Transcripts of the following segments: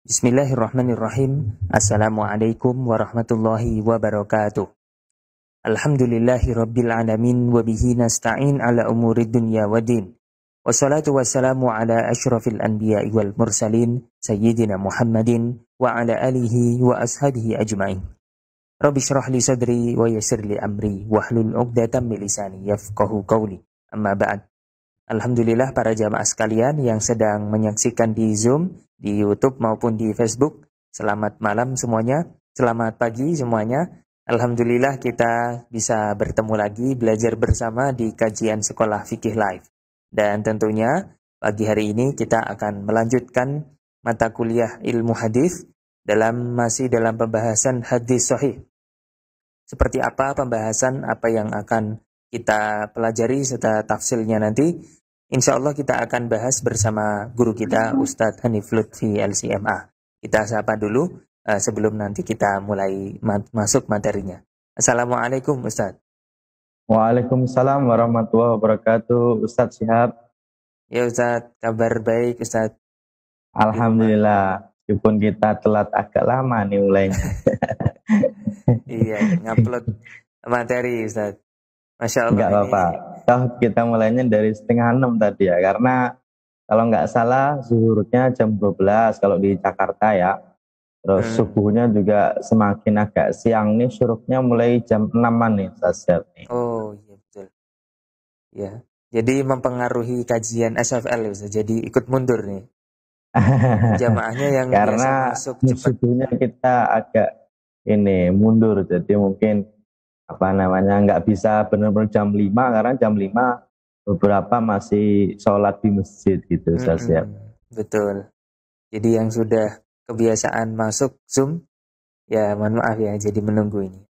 Bismillahirrahmanirrahim. Assalamualaikum warahmatullahi wabarakatuh. Alhamdulillahi rabbil alamin wa bihi nasta'in ala umurid dunya waddin. Wassalatu wassalamu ala asyrafil anbiya'i wal mursalin sayyidina Muhammadin wa ala alihi wa ashabihi ajma'in. Rabbi syrah li sadri wa yassir li amri wahlul 'uqdatam min lisani yafqahu qawli. Amma ba'd. Alhamdulillah para jamaah sekalian yang sedang menyaksikan di Zoom, di YouTube maupun di Facebook. Selamat malam semuanya, selamat pagi semuanya. Alhamdulillah kita bisa bertemu lagi belajar bersama di kajian Sekolah Fikih Live. Dan tentunya pagi hari ini kita akan melanjutkan mata kuliah ilmu hadis masih dalam pembahasan hadis sahih. Seperti apa pembahasan apa yang akan kita pelajari serta tafsirnya nanti? Insya Allah kita akan bahas bersama guru kita Ustadz Hanif Lutfi LCMA. Kita sapa dulu sebelum nanti kita mulai masuk materinya. Assalamualaikum Ustadz. Waalaikumsalam warahmatullahi wabarakatuh. Ustadz Syihab. Ya Ustadz, kabar baik Ustadz. Alhamdulillah, meskipun kita telat agak lama nih mulainya. Iya, ngupload materi Ustadz. Masya Allah. Enggak apa-apa. Kita mulainya dari 5:30 tadi ya, karena kalau nggak salah zuhurnya jam 12 kalau di Jakarta ya. Terus subuhnya juga semakin agak siang nih, syuruknya mulai jam 6-an nih Ustaz nih. Oh iya betul. Ya, jadi mempengaruhi kajian SFL Ustaz, jadi ikut mundur nih. Jamaahnya yang karena masuk cepat. subuhnya kita agak mundur, jadi mungkin nggak bisa benar-benar jam 5, karena jam 5 beberapa masih sholat di masjid gitu. Betul. Jadi yang sudah kebiasaan masuk Zoom, ya mohon maaf ya, jadi menunggu ini.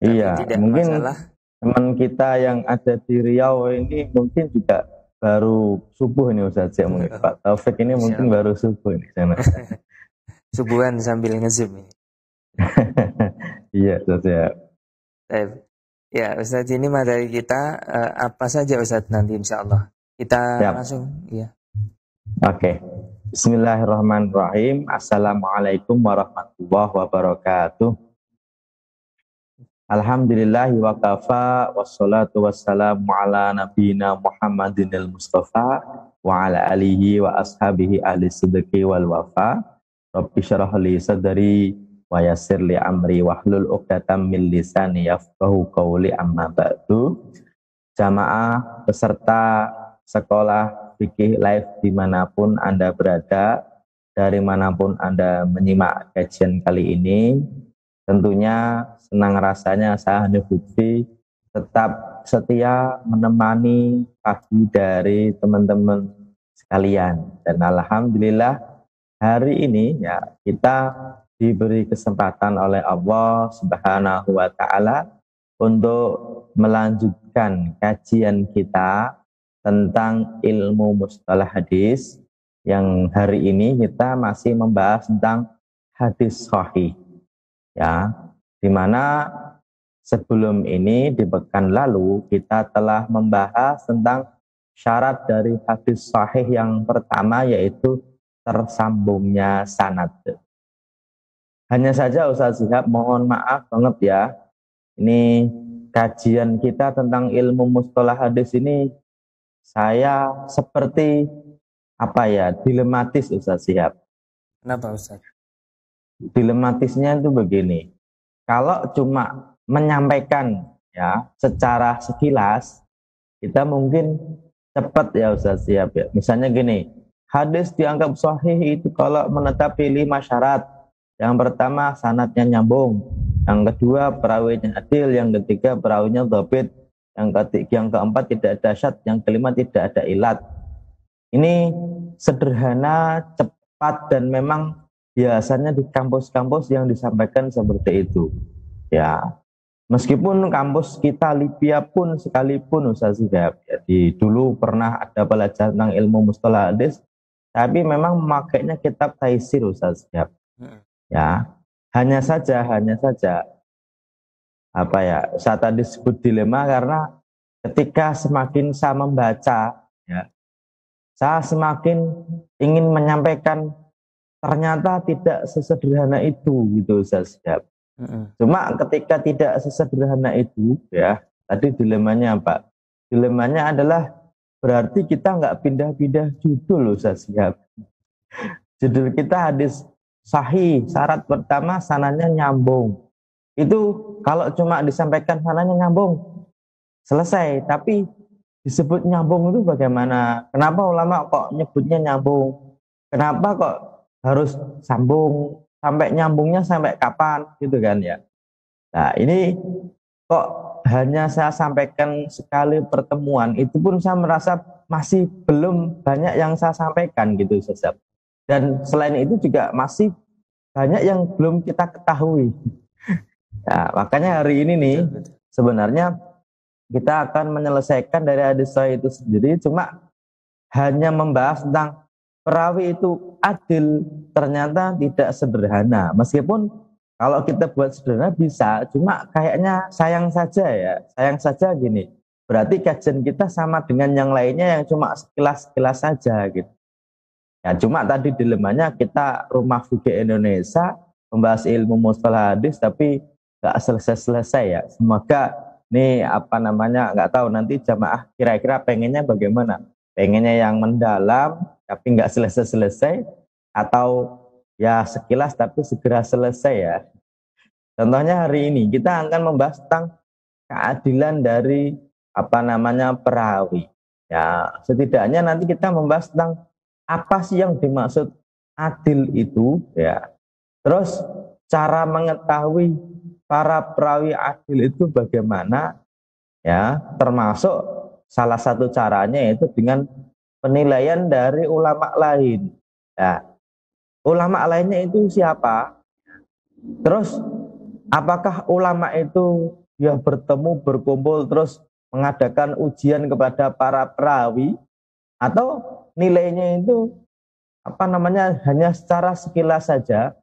Iya, tidak mungkin masalah. Teman kita yang ada di Riau ini mungkin juga baru subuh ini Ustaz ya. Pak Taufik ini mungkin baru subuh ini sana. Subuhan sambil nge-zoom. Iya Ustaz ya. Ya Ustaz, ini materi kita apa saja Ustaz nanti insya Allah. Kita langsung ya. Oke. Bismillahirrahmanirrahim. Assalamualaikum warahmatullahi wabarakatuh. Alhamdulillahi wa kafa wassalatu wassalamu ala nabiyina Muhammadin al-Mustafa wa ala alihi wa ashabihi ahli sidqi wal wafa. Rabbi syrah li sadri wa yassir li amri wahlul 'uqdatam min lisani yafqahu qawli, amma ba'du. Jamaah peserta sekolah fikih live dimanapun Anda berada, dari manapun Anda menyimak kajian kali ini, tentunya senang rasanya saya Hanif Lutfi tetap setia menemani pagi dari teman-teman sekalian. Dan alhamdulillah hari ini ya kita diberi kesempatan oleh Allah Subhanahu wa taala untuk melanjutkan kajian kita tentang ilmu mustalah hadis, yang hari ini kita masih membahas tentang hadis sahih. Ya, dimana sebelum ini di pekan lalu kita telah membahas tentang syarat dari hadis sahih yang pertama, yaitu tersambungnya sanad. Hanya saja Ustaz Syihab, mohon maaf banget ya, ini kajian kita tentang ilmu mustalah hadis ini saya seperti dilematis Ustaz Syihab. Kenapa Ustaz? Dilematisnya itu begini, kalau cuma menyampaikan ya secara sekilas kita mungkin cepat ya Ustaz Syihab ya. Misalnya gini, hadis dianggap sahih itu kalau menetapi 5 syarat. Yang pertama sanadnya nyambung, yang kedua perawinya adil, yang ketiga perawinya dhabit, yang keempat tidak ada syad, yang kelima tidak ada ilat. Ini sederhana, cepat, dan memang biasanya di kampus-kampus yang disampaikan seperti itu. Ya, meskipun kampus kita Libya pun sekalipun Ustaz Syihab, jadi dulu pernah ada pelajaran tentang ilmu mustalah hadis, tapi memang memakainya kitab Taisir Ustaz Syihab. Ya, hanya saja saya tadi sebut dilema karena ketika semakin saya membaca ya, saya semakin ingin menyampaikan ternyata tidak sesederhana itu gitu Ustaz Syihab. Cuma ketika tidak sesederhana itu ya, tadi dilemanya apa? Dilemanya adalah berarti kita nggak pindah-pindah judul Ustaz Syihab. Judul kita hadis sahih, syarat pertama sanadnya nyambung. Itu kalau cuma disampaikan sanadnya nyambung, selesai. Tapi disebut nyambung itu bagaimana? Kenapa ulama kok nyebutnya nyambung? Kenapa kok harus sambung? Sampai nyambungnya sampai kapan? Gitu kan ya. Nah ini kok hanya saya sampaikan sekali pertemuan, itu pun saya merasa masih belum banyak yang saya sampaikan gitu Ustaz. Dan selain itu juga masih banyak yang belum kita ketahui. Nah, makanya hari ini nih sebenarnya kita akan menyelesaikan dari hadis sahih itu sendiri, cuma hanya membahas tentang perawi itu adil ternyata tidak sederhana. Meskipun kalau kita buat sederhana bisa, cuma kayaknya sayang saja ya. Sayang saja gini. Berarti kajian kita sama dengan yang lainnya yang cuma sekilas-sekilas saja gitu. Ya cuma tadi dilemanya kita rumah fikih Indonesia membahas ilmu mustalah hadis tapi nggak selesai-selesai ya. Semoga nih apa namanya nggak tahu nanti jamaah kira-kira pengennya bagaimana. Pengennya yang mendalam tapi nggak selesai-selesai atau ya sekilas tapi segera selesai ya. Contohnya hari ini kita akan membahas tentang keadilan dari apa namanya perawi. Ya setidaknya nanti kita membahas tentang apa sih yang dimaksud adil itu ya. Terus cara mengetahui para perawi adil itu bagaimana ya, termasuk salah satu caranya yaitu dengan penilaian dari ulama lain. Ya. Ulama lainnya itu siapa? Terus apakah ulama itu yang bertemu berkumpul terus mengadakan ujian kepada para perawi atau nilainya itu apa namanya hanya secara sekilas saja?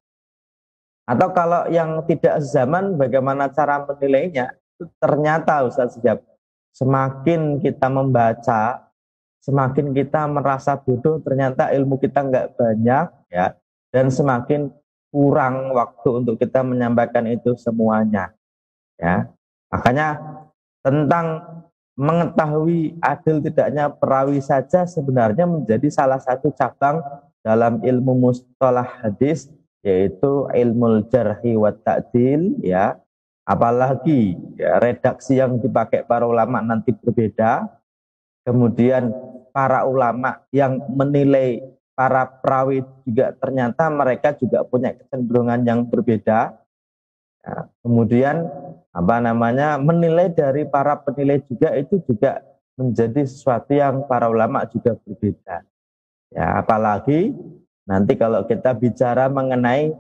Atau kalau yang tidak zaman bagaimana cara menilainya? Ternyata Ustaz Syihab, semakin kita membaca, semakin kita merasa bodoh, ternyata ilmu kita nggak banyak ya, dan semakin kurang waktu untuk kita menyampaikan itu semuanya ya. Makanya tentang mengetahui adil tidaknya perawi saja sebenarnya menjadi salah satu cabang dalam ilmu mustalah hadis, yaitu ilmu jarhi wa ta'dil ya. Apalagi ya, redaksi yang dipakai para ulama nanti berbeda. Kemudian para ulama yang menilai para perawi juga ternyata mereka juga punya kecenderungan yang berbeda. Ya, kemudian apa namanya menilai dari para penilai juga itu juga menjadi sesuatu yang para ulama juga berbeda. Ya, apalagi nanti kalau kita bicara mengenai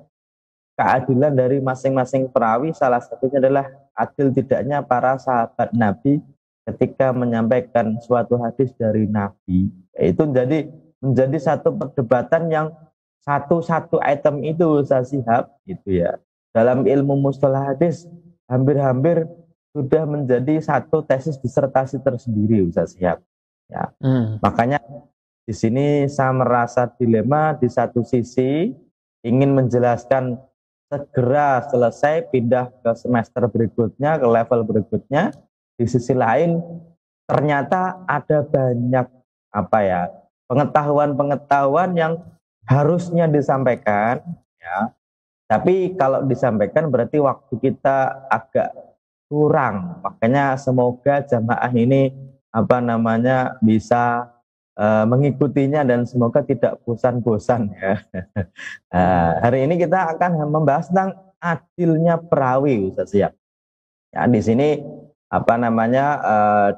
keadilan dari masing-masing perawi, salah satunya adalah adil tidaknya para sahabat Nabi ketika menyampaikan suatu hadis dari Nabi. Itu menjadi satu perdebatan yang satu item itu Ustaz Syihab gitu ya. Dalam ilmu mustalah hadis hampir-hampir sudah menjadi satu tesis disertasi tersendiri Ustaz Syihab. Ya. Makanya di sini saya merasa dilema, di satu sisi ingin menjelaskan segera selesai pindah ke semester berikutnya, ke level berikutnya. Di sisi lain ternyata ada banyak apa ya pengetahuan-pengetahuan yang harusnya disampaikan ya. Tapi kalau disampaikan berarti waktu kita agak kurang. Makanya semoga jamaah ini apa namanya bisa mengikutinya dan semoga tidak bosan-bosan ya. Hari ini kita akan membahas tentang adilnya perawi Ustaz Syihab. Ya, di sini apa namanya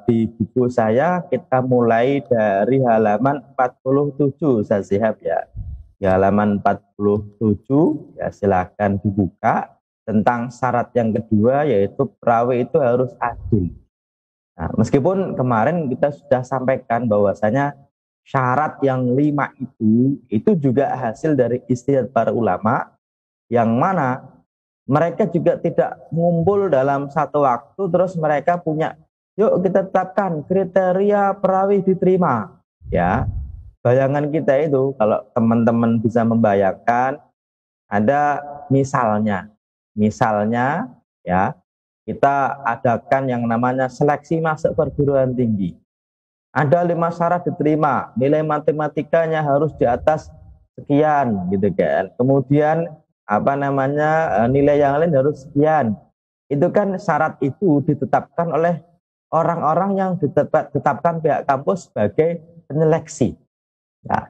di buku saya kita mulai dari halaman 47 Ustaz Syihab ya. Di halaman 47 ya silakan dibuka tentang syarat yang kedua yaitu perawi itu harus adil. Nah, meskipun kemarin kita sudah sampaikan bahwasanya syarat yang 5 itu juga hasil dari ijtihad para ulama yang mana mereka juga tidak ngumpul dalam satu waktu terus mereka punya yuk kita tetapkan kriteria perawi diterima ya. bayangan kita itu, kalau teman-teman bisa membayangkan, ada misalnya ya, kita adakan yang namanya seleksi masuk perguruan tinggi. Ada 5 syarat diterima, nilai matematikanya harus di atas sekian gitu kan. Kemudian nilai yang lain harus sekian. Itu kan syarat itu ditetapkan oleh orang-orang yang ditetapkan pihak kampus sebagai penyeleksi. Nah,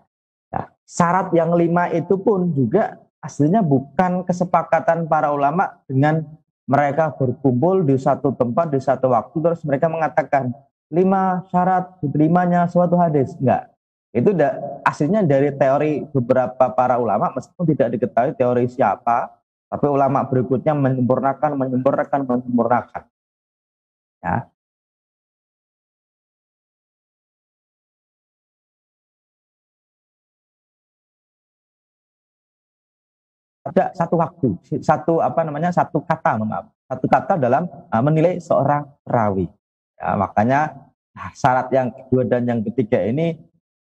syarat yang 5 itu pun juga aslinya bukan kesepakatan para ulama dengan mereka berkumpul di satu tempat di satu waktu terus mereka mengatakan 5 syarat diterimanya suatu hadis. Enggak. Itu aslinya dari teori beberapa para ulama, meskipun tidak diketahui teori siapa, tapi ulama berikutnya menyempurnakan. Ya. Ada satu waktu, satu kata dalam menilai seorang perawi. Ya, makanya syarat yang kedua dan yang ketiga ini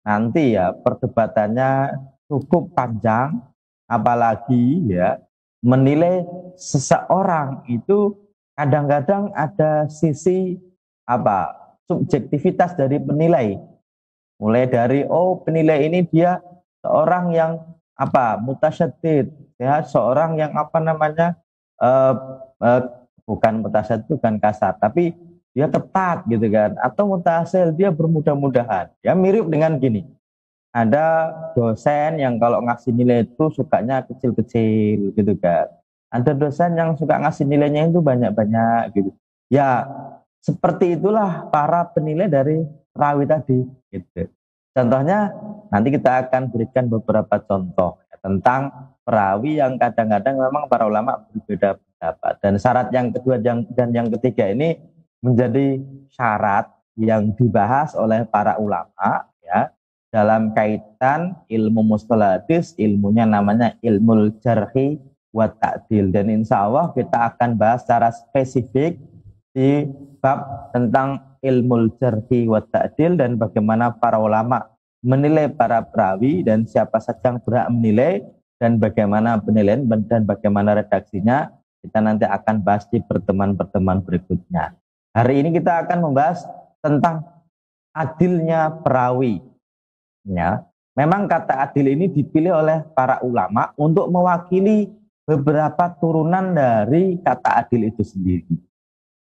nanti ya perdebatannya cukup panjang, apalagi ya menilai seseorang itu kadang-kadang ada sisi subjektivitas dari penilai. Mulai dari penilai ini dia seorang yang mutasyaddid, ya seorang yang bukan mutasyadid, bukan kasar, tapi dia ketat gitu kan, atau mutasil, dia bermudah-mudahan. Ya mirip dengan gini, ada dosen yang kalau ngasih nilai itu sukanya kecil-kecil gitu kan, ada dosen yang suka ngasih nilainya itu banyak-banyak gitu. Ya seperti itulah para penilai dari rawi tadi gitu. Contohnya nanti kita akan berikan beberapa contoh tentang perawi yang kadang-kadang memang para ulama berbeda pendapat. Dan syarat yang kedua dan yang ketiga ini menjadi syarat yang dibahas oleh para ulama ya dalam kaitan ilmu mustalah hadis, ilmunya namanya ilmul jarhi wa ta'dil. Dan insya Allah kita akan bahas secara spesifik di bab tentang ilmul jarhi wa ta'dil dan bagaimana para ulama menilai para perawi dan siapa saja yang berhak menilai dan bagaimana penilaian dan bagaimana redaksinya kita nanti akan bahas di pertemuan-pertemuan berikutnya. Hari ini kita akan membahas tentang adilnya perawi. Ya, memang kata adil ini dipilih oleh para ulama untuk mewakili beberapa turunan dari kata adil itu sendiri.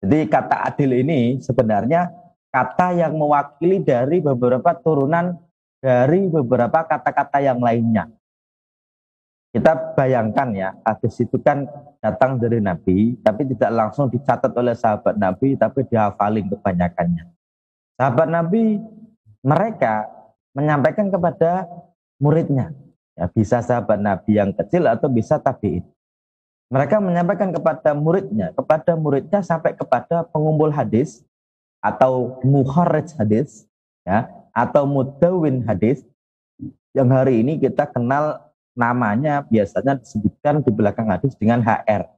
Jadi kata adil ini sebenarnya kata yang mewakili dari beberapa turunan dari beberapa kata-kata yang lainnya. Kita bayangkan ya, hadis itu kan datang dari Nabi, tapi tidak langsung dicatat oleh sahabat Nabi, tapi dihafalin kebanyakannya. Sahabat Nabi, mereka menyampaikan kepada muridnya. Ya, bisa sahabat Nabi yang kecil atau bisa tabi'in. Mereka menyampaikan kepada muridnya sampai kepada pengumpul hadis atau mukharrij hadis, ya, atau mudawwin hadis yang hari ini kita kenal namanya biasanya disebutkan di belakang hadis dengan HR.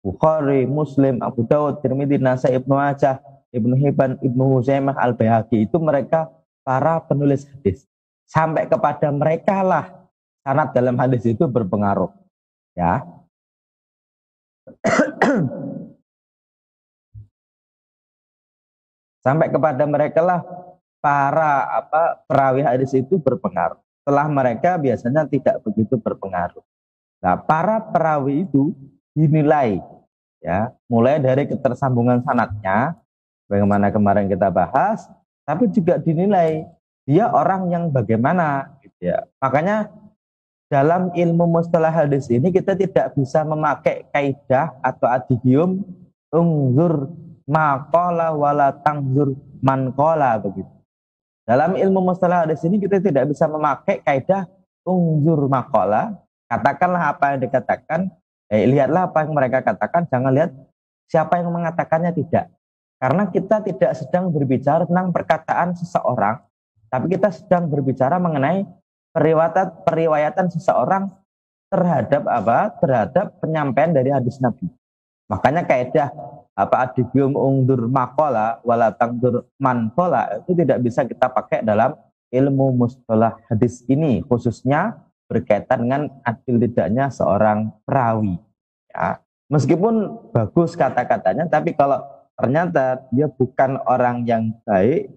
Bukhari, Muslim, Abu Dawud, Tirmidzi, Nasai, Ibnu Majah, Ibnu Hibban, Ibnu Huzaimah, Al-Baihaqi, itu mereka para penulis hadis. Sampai kepada mereka lah sanad dalam hadis itu berpengaruh. Ya. Sampai kepada mereka lah para perawi hadis itu berpengaruh. Setelah mereka biasanya tidak begitu berpengaruh. Nah, para perawi itu dinilai ya, mulai dari ketersambungan sanadnya, bagaimana kemarin kita bahas, tapi juga dinilai dia orang yang bagaimana gitu ya. Makanya dalam ilmu mustalah hadis ini kita tidak bisa memakai kaidah atau adigium ungzur maqala wala tangzur man qala begitu. Dalam ilmu mustalah hadis ini kita tidak bisa memakai kaidah ungzur maqala, katakanlah apa yang dikatakan, lihatlah apa yang mereka katakan, jangan lihat siapa yang mengatakannya, tidak. Karena kita tidak sedang berbicara tentang perkataan seseorang, tapi kita sedang berbicara mengenai periwayatan seseorang terhadap terhadap penyampaian dari hadis Nabi. Makanya kaidah adigium ungdur maqala wala tangdur man qala itu tidak bisa kita pakai dalam ilmu mustalah hadis ini khususnya berkaitan dengan adil tidaknya seorang perawi. Ya. Meskipun bagus kata-katanya, tapi kalau ternyata dia bukan orang yang baik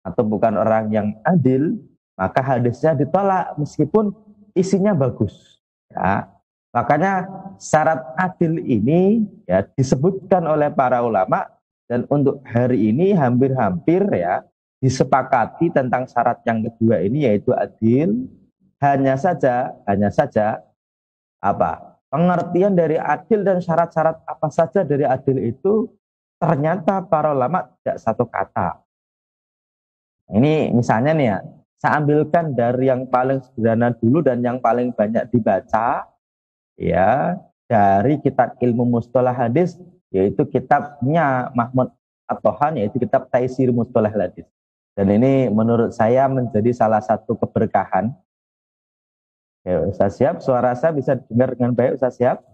atau bukan orang yang adil, maka hadisnya ditolak meskipun isinya bagus. Ya. Makanya syarat adil ini ya disebutkan oleh para ulama, dan untuk hari ini hampir-hampir ya disepakati tentang syarat yang kedua ini, yaitu adil. Hanya saja apa pengertian dari adil dan syarat-syarat apa saja dari adil itu ternyata para ulama tidak satu kata. Ini misalnya nih ya, saya ambilkan dari yang paling sederhana dulu dan yang paling banyak dibaca ya, dari kitab ilmu mustalah hadis, yaitu kitabnya Mahmud At-Tohan, yaitu kitab Taisir Mustalah Hadis. Dan ini menurut saya menjadi salah satu keberkahan. Ya, Ustaz siap? Suara saya bisa dengar dengan baik, Ustaz siap?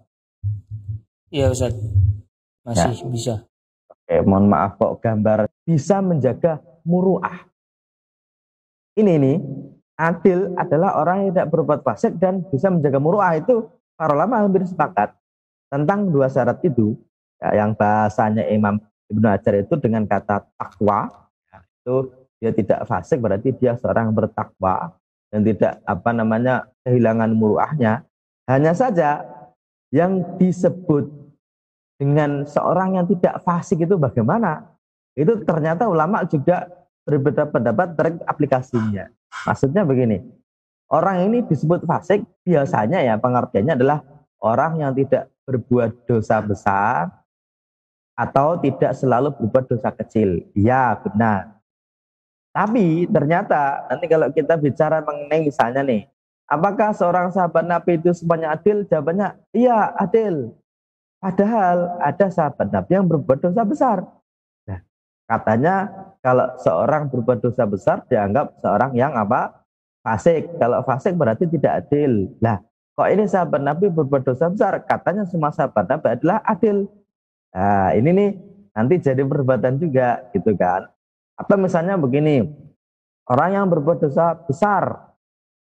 Iya Ustaz, masih Ya. bisa. Oke, mohon maaf kok gambar bisa menjaga muru'ah. Ini nih, adil adalah orang yang tidak berbuat fasik dan bisa menjaga muru'ah. Itu para ulama hampir sepakat tentang dua syarat itu, ya, yang bahasanya Imam Ibnu Hajar itu dengan kata takwa, ya, itu dia tidak fasik, berarti dia seorang bertakwa dan tidak kehilangan muruahnya. Hanya saja yang disebut dengan seorang yang tidak fasik itu bagaimana? Itu ternyata ulama juga berbeda pendapat terkait aplikasinya. Maksudnya begini, orang ini disebut fasik biasanya ya pengertiannya adalah orang yang tidak berbuat dosa besar atau tidak selalu berbuat dosa kecil. Ya benar. Tapi ternyata nanti kalau kita bicara mengenai misalnya nih, apakah seorang sahabat Nabi itu semuanya adil? Jawabannya iya adil. Padahal ada sahabat Nabi yang berbuat dosa besar. Nah, katanya kalau seorang berbuat dosa besar dianggap seorang yang apa? Fasik. Kalau fasik berarti tidak adil. Nah, kok ini sahabat Nabi berbuat dosa besar? Katanya semua sahabat Nabi adalah adil. Nah, ini nih nanti jadi perdebatan juga gitu kan. Atau misalnya begini, orang yang berbuat dosa besar,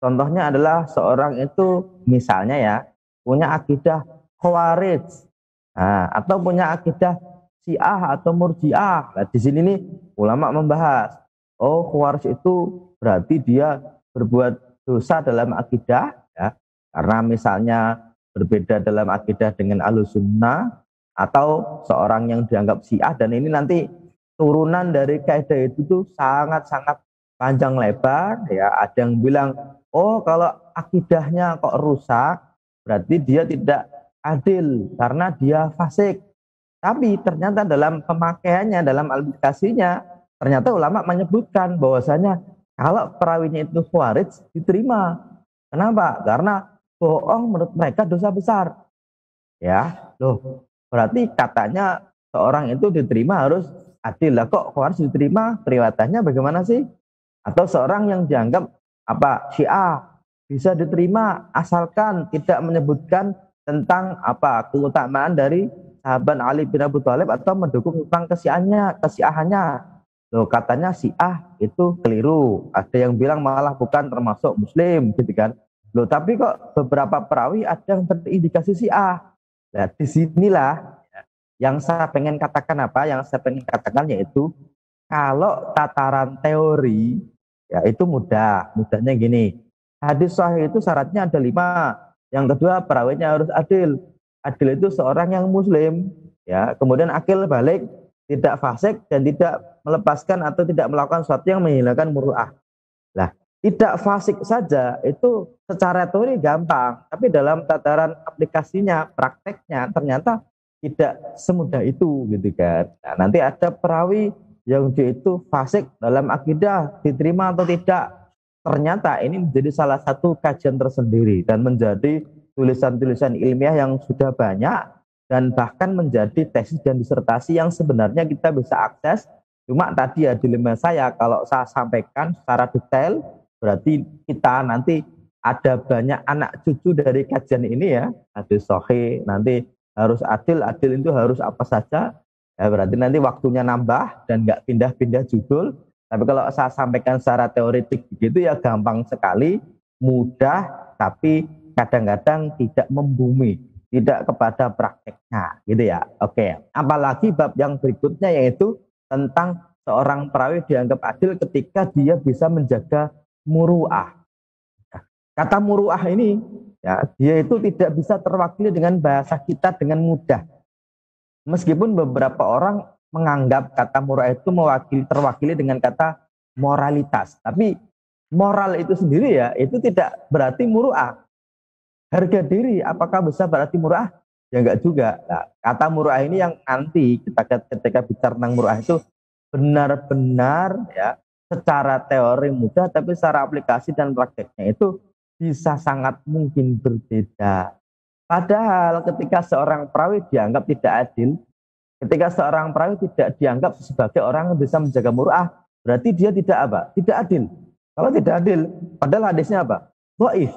contohnya adalah seorang itu misalnya ya punya akidah Khawarij, nah, atau punya akidah Syiah atau Murji'ah. Nah, di sini nih ulama membahas, oh Khawarij itu berarti dia berbuat dosa dalam akidah, ya, karena misalnya berbeda dalam akidah dengan Ahlussunnah, atau seorang yang dianggap Syiah, dan ini nanti turunan dari kaidah itu tuh sangat-sangat panjang lebar ya. Ada yang bilang, oh kalau akidahnya kok rusak berarti dia tidak adil karena dia fasik. Tapi ternyata dalam pemakaiannya, dalam aplikasinya, ternyata ulama menyebutkan bahwasanya kalau perawinya itu Khawarij diterima. Kenapa? Karena bohong menurut mereka dosa besar. Ya, loh, berarti katanya seorang itu diterima harus adil. Lah kok Khawarij diterima, periwatannya bagaimana sih? Atau seorang yang dianggap Syiah bisa diterima asalkan tidak menyebutkan tentang keutamaan dari sahabat Ali bin Abi Thalib atau mendukung tentang kesiahannya. Loh, katanya Syiah itu keliru. Ada yang bilang malah bukan termasuk muslim gitu kan. Loh, tapi kok beberapa perawi ada yang terindikasi Syiah. Nah, disinilah yang saya pengen katakan yaitu kalau tataran teori ya itu mudahnya gini. Hadis sahih itu syaratnya ada 5. Yang kedua perawinya harus adil. Adil itu seorang yang muslim ya, kemudian akil balik, tidak fasik dan tidak melepaskan atau tidak melakukan sesuatu yang menghilangkan muru'ah. Lah, tidak fasik saja itu secara teori gampang, tapi dalam tataran aplikasinya, prakteknya ternyata tidak semudah itu gitu kan. Nah, nanti ada perawi yang dia itu fasik dalam akidah, diterima atau tidak. Ternyata ini menjadi salah satu kajian tersendiri dan menjadi tulisan-tulisan ilmiah yang sudah banyak dan bahkan menjadi tesis dan disertasi yang sebenarnya kita bisa akses. Cuma tadi ya dilema saya, kalau saya sampaikan secara detail berarti kita nanti ada banyak anak cucu dari kajian ini ya. Hadis sahih nanti harus adil itu harus apa saja, ya berarti nanti waktunya nambah dan nggak pindah-pindah judul. Tapi kalau saya sampaikan secara teoretik begitu ya gampang sekali, mudah, tapi kadang-kadang tidak membumi, tidak kepada prakteknya, gitu ya. Oke, apalagi bab yang berikutnya yaitu tentang seorang perawi dianggap adil ketika dia bisa menjaga muruah. Kata muruah ini, ya, dia itu tidak bisa terwakili dengan bahasa kita dengan mudah. Meskipun beberapa orang menganggap kata muruah itu terwakili dengan kata moralitas, tapi moral itu sendiri ya, itu tidak berarti muruah. Harga diri, apakah bisa berarti muruah? Ya enggak juga. Nah, kata muruah ini yang nanti ketika bicara tentang muruah itu benar-benar ya secara teori mudah, tapi secara aplikasi dan prakteknya itu bisa sangat mungkin berbeda. Padahal ketika seorang perawi dianggap tidak adil, ketika seorang perawi tidak dianggap sebagai orang yang bisa menjaga muruah, berarti dia tidak apa? Tidak adil. Kalau tidak adil, padahal hadisnya apa? Dhaif.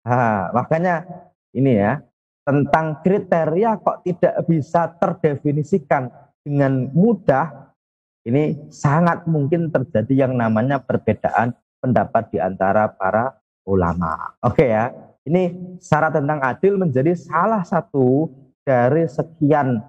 Nah, makanya ini ya, tentang kriteria kok tidak bisa terdefinisikan dengan mudah, ini sangat mungkin terjadi yang namanya perbedaan pendapat di antara para ulama. Oke ya, ini syarat tentang adil menjadi salah satu dari sekian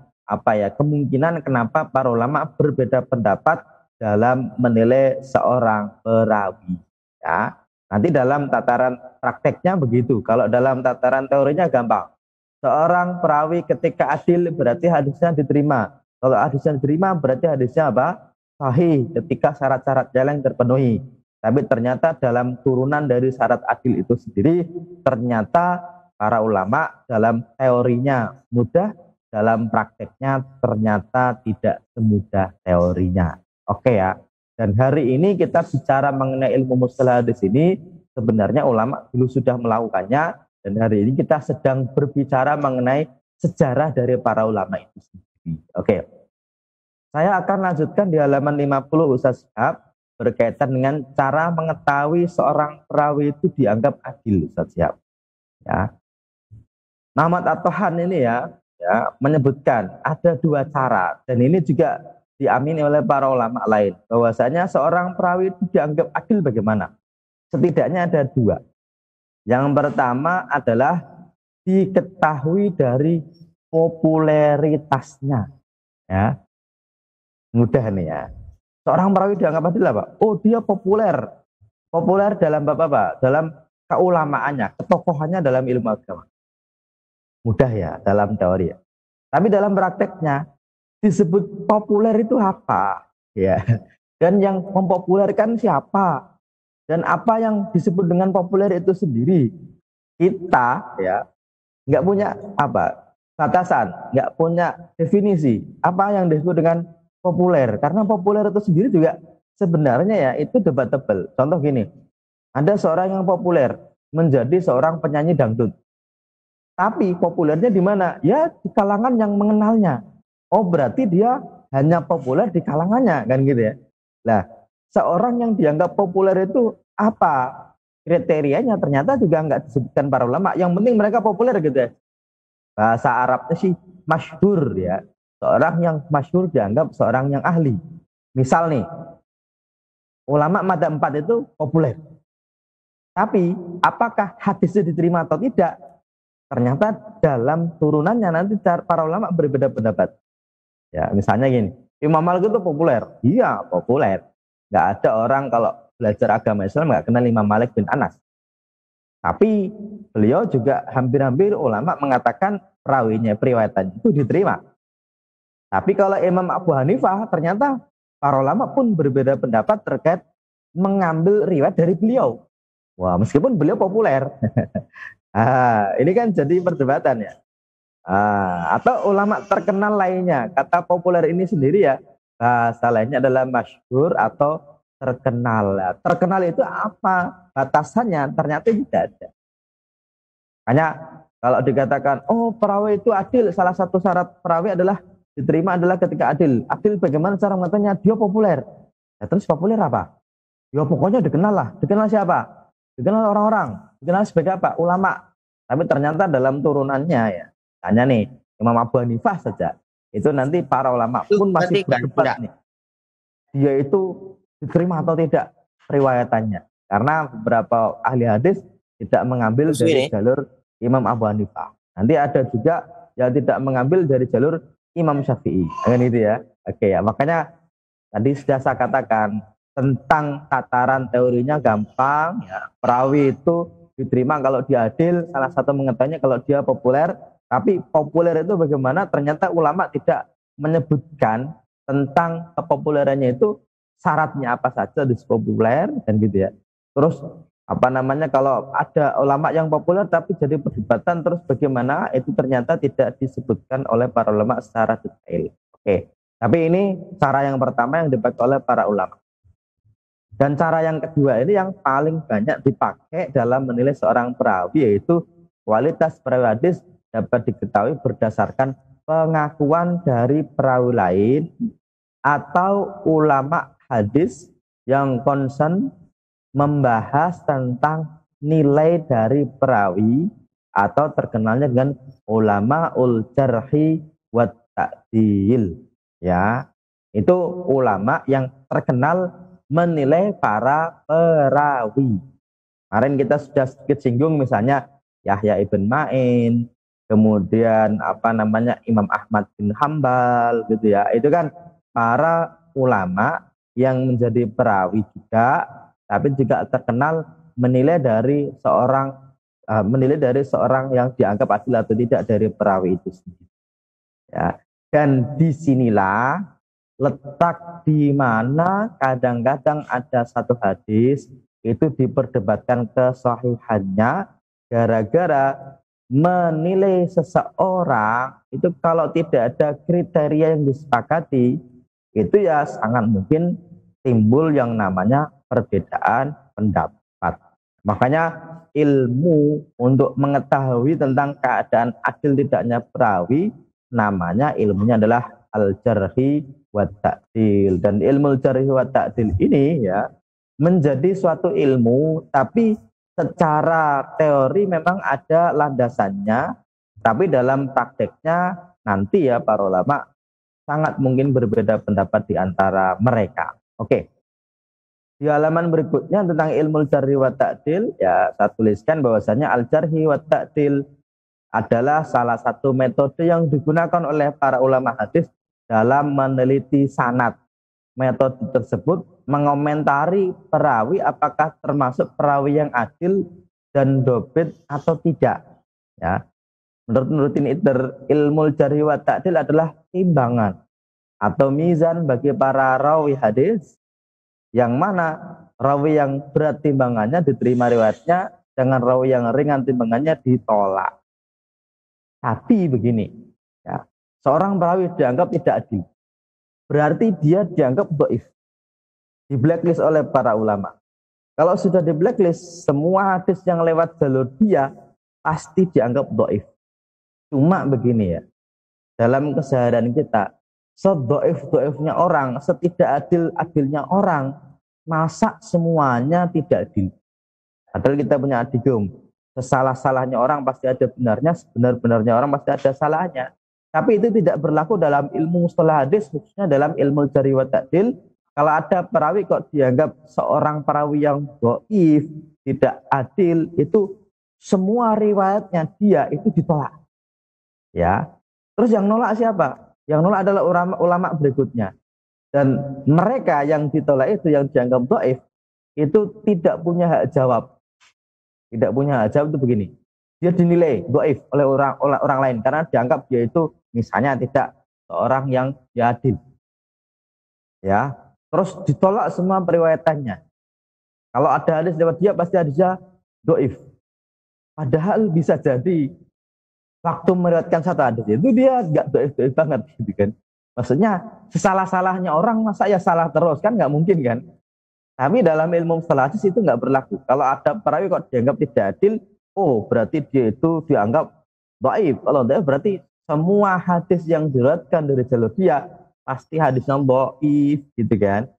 kemungkinan kenapa para ulama berbeda pendapat dalam menilai seorang perawi. Ya, nanti dalam tataran prakteknya begitu. Kalau dalam tataran teorinya gampang. Seorang perawi ketika adil berarti hadisnya diterima. Kalau hadisnya diterima berarti hadisnya apa? Sahih ketika syarat-syarat yang terpenuhi. Tapi ternyata dalam turunan dari syarat adil itu sendiri, ternyata para ulama dalam teorinya mudah, dalam prakteknya ternyata tidak semudah teorinya. Oke ya. Dan hari ini kita bicara mengenai ilmu mustalah hadis ini, sebenarnya ulama dulu sudah melakukannya, dan hari ini kita sedang berbicara mengenai sejarah dari para ulama itu sendiri. Oke. Saya akan lanjutkan di halaman 50 Ustaz Syihab, berkaitan dengan cara mengetahui seorang perawi itu dianggap adil, Ustaz Syihab. Ya. Muhammad At-Tohan ini ya menyebutkan ada dua cara, dan ini juga diamini oleh para ulama lain, bahwasanya seorang perawi itu dianggap adil bagaimana? Setidaknya ada dua. Yang pertama adalah diketahui dari popularitasnya. Ya. Mudah nih ya. Seorang perawi dianggap adil apa? Oh, dia populer. Populer dalam bab apa? Dalam keulamaannya, ketokohannya dalam ilmu agama. Mudah ya dalam teori ya. Tapi dalam prakteknya disebut populer itu apa? Ya. Dan yang mempopulerkan siapa? Dan apa yang disebut dengan populer itu sendiri? Kita ya nggak punya batasan, nggak punya definisi apa yang disebut dengan populer, karena populer itu sendiri juga sebenarnya ya itu debatable. Contoh gini, ada seorang yang populer menjadi seorang penyanyi dangdut, tapi populernya di mana? Ya di kalangan yang mengenalnya. Oh berarti dia hanya populer di kalangannya, kan gitu ya. Nah, seorang yang dianggap populer itu apa kriterianya? Ternyata juga nggak disebutkan para ulama. Yang penting mereka populer gitu ya. Bahasa Arabnya sih masyhur ya. Seorang yang masyhur dianggap seorang yang ahli. Misal nih, ulama madzhab 4 itu populer. Tapi apakah hadisnya diterima atau tidak? Ternyata dalam turunannya nanti para ulama berbeda pendapat. Ya, misalnya gini, Imam Malik itu populer. Iya, populer. Nggak ada orang kalau belajar agama Islam nggak kenal Imam Malik bin Anas. Tapi beliau juga hampir-hampir ulama mengatakan perawinya, periwayatannya itu diterima. Tapi kalau Imam Abu Hanifah, ternyata para ulama pun berbeda pendapat terkait mengambil riwayat dari beliau. Wah, meskipun beliau populer. Ini kan jadi perdebatan ya. Atau ulama terkenal lainnya. Kata populer ini sendiri ya, bahasa lainnya adalah masyhur atau terkenal. Terkenal itu apa? Batasannya ternyata tidak ada. Hanya kalau dikatakan, oh perawi itu adil, salah satu syarat perawi adalah diterima adalah ketika adil. Adil bagaimana cara mengatakannya? Dia populer. Ya, terus populer apa? Ya pokoknya dikenal lah. Dikenal siapa? Dikenal orang-orang. Dikenal sebagai apa? Ulama. Tapi ternyata dalam turunannya ya, hanya nih Imam Abu Hanifah saja. Itu nanti para ulama pun masih berdebat nih. Dia itu diterima atau tidak riwayatannya. Karena beberapa ahli hadis tidak mengambil dari jalur Imam Abu Hanifah. Nanti ada juga yang tidak mengambil dari jalur Imam Syafi'i. Kan itu ya. Oke ya, makanya tadi sudah saya katakan tentang tataran teorinya gampang ya. Perawi itu diterima kalau dia adil, salah satu mengetahuinya kalau dia populer, tapi populer itu bagaimana? Ternyata ulama tidak menyebutkan tentang kepopulerannya itu syaratnya apa saja disebut populer dan gitu ya. Terus apa namanya, kalau ada ulama yang populer tapi jadi perdebatan terus bagaimana, itu ternyata tidak disebutkan oleh para ulama secara detail. Oke, tapi ini cara yang pertama yang dipakai oleh para ulama. Dan cara yang kedua ini yang paling banyak dipakai dalam menilai seorang perawi, yaitu kualitas perawi hadis dapat diketahui berdasarkan pengakuan dari perawi lain atau ulama hadis yang concern membahas tentang nilai dari perawi atau terkenalnya dengan ulama ul jarhi wa ta'dil. Ya, itu ulama yang terkenal menilai para perawi. Kemarin kita sudah sedikit singgung misalnya Yahya ibn Ma'in, kemudian apa namanya Imam Ahmad bin Hambal gitu ya. Itu kan para ulama yang menjadi perawi juga, tapi juga terkenal menilai dari seorang yang dianggap adil atau tidak dari perawi itu sendiri. Ya. Dan disinilah letak di mana kadang-kadang ada satu hadis itu diperdebatkan kesahihannya gara-gara menilai seseorang itu kalau tidak ada kriteria yang disepakati, itu ya sangat mungkin timbul yang namanya perbedaan pendapat. Makanya ilmu untuk mengetahui tentang keadaan adil tidaknya perawi, namanya ilmunya adalah al-jarhi wa ta'dil. Dan ilmu al-jarhi wa ta'dil ini ya menjadi suatu ilmu, tapi secara teori memang ada landasannya, tapi dalam prakteknya nanti ya para ulama sangat mungkin berbeda pendapat di antara mereka. Oke. Di halaman berikutnya tentang ilmu al-jarhi wa ta'dil, ya saya tuliskan bahwasanya al-jarhi wa ta'dil adalah salah satu metode yang digunakan oleh para ulama hadis dalam meneliti sanad. Metode tersebut mengomentari perawi apakah termasuk perawi yang adil dan dobit atau tidak. Ya, menurut ini ilmu jarhi wa ta'dil adalah timbangan atau mizan bagi para rawi hadis, yang mana rawi yang berat timbangannya diterima riwayatnya, dengan rawi yang ringan timbangannya ditolak. Tapi begini, ya, seorang perawi dianggap tidak adil, berarti dia dianggap dhaif, di blacklist oleh para ulama. Kalau sudah di blacklist, semua hadis yang lewat jalur dia pasti dianggap dhaif. Cuma begini ya, dalam keseharian kita, sedhaif-dhaifnya orang, setidak adil-adilnya orang, masa semuanya tidak adil? Padahal kita punya adikum, sesalah-salahnya orang pasti ada benarnya, sebenar-benarnya orang pasti ada salahnya. Tapi itu tidak berlaku dalam ilmu mustalah hadis, khususnya dalam ilmu jarhi wa ta'dil. Kalau ada perawi kok dianggap seorang perawi yang dhaif, tidak adil, itu semua riwayatnya dia itu ditolak. Ya. Terus yang nolak siapa? Yang nolak adalah ulama berikutnya. Dan mereka yang ditolak itu, yang dianggap dhaif, itu tidak punya hak jawab. Tidak punya hak jawab itu begini. Dia dinilai dhaif oleh orang lain karena dianggap dia itu misalnya tidak seorang yang adil. Ya, terus ditolak semua periwayatannya. Kalau ada hadis lewat dia pasti hadisnya dhaif. Padahal bisa jadi waktu meriwayatkan satu hadis itu dia enggak dhaif banget gitu kan. Maksudnya sesalah-salahnya orang masa ya salah terus kan, nggak mungkin kan. Tapi dalam ilmu mustalah hadis itu nggak berlaku. Kalau ada perawi kok dianggap tidak adil, oh berarti dia itu dianggap dhaif. Kalau dhaif berarti semua hadis yang diriwayatkan dari jalur dia pasti hadisnya dhaif gitu kan.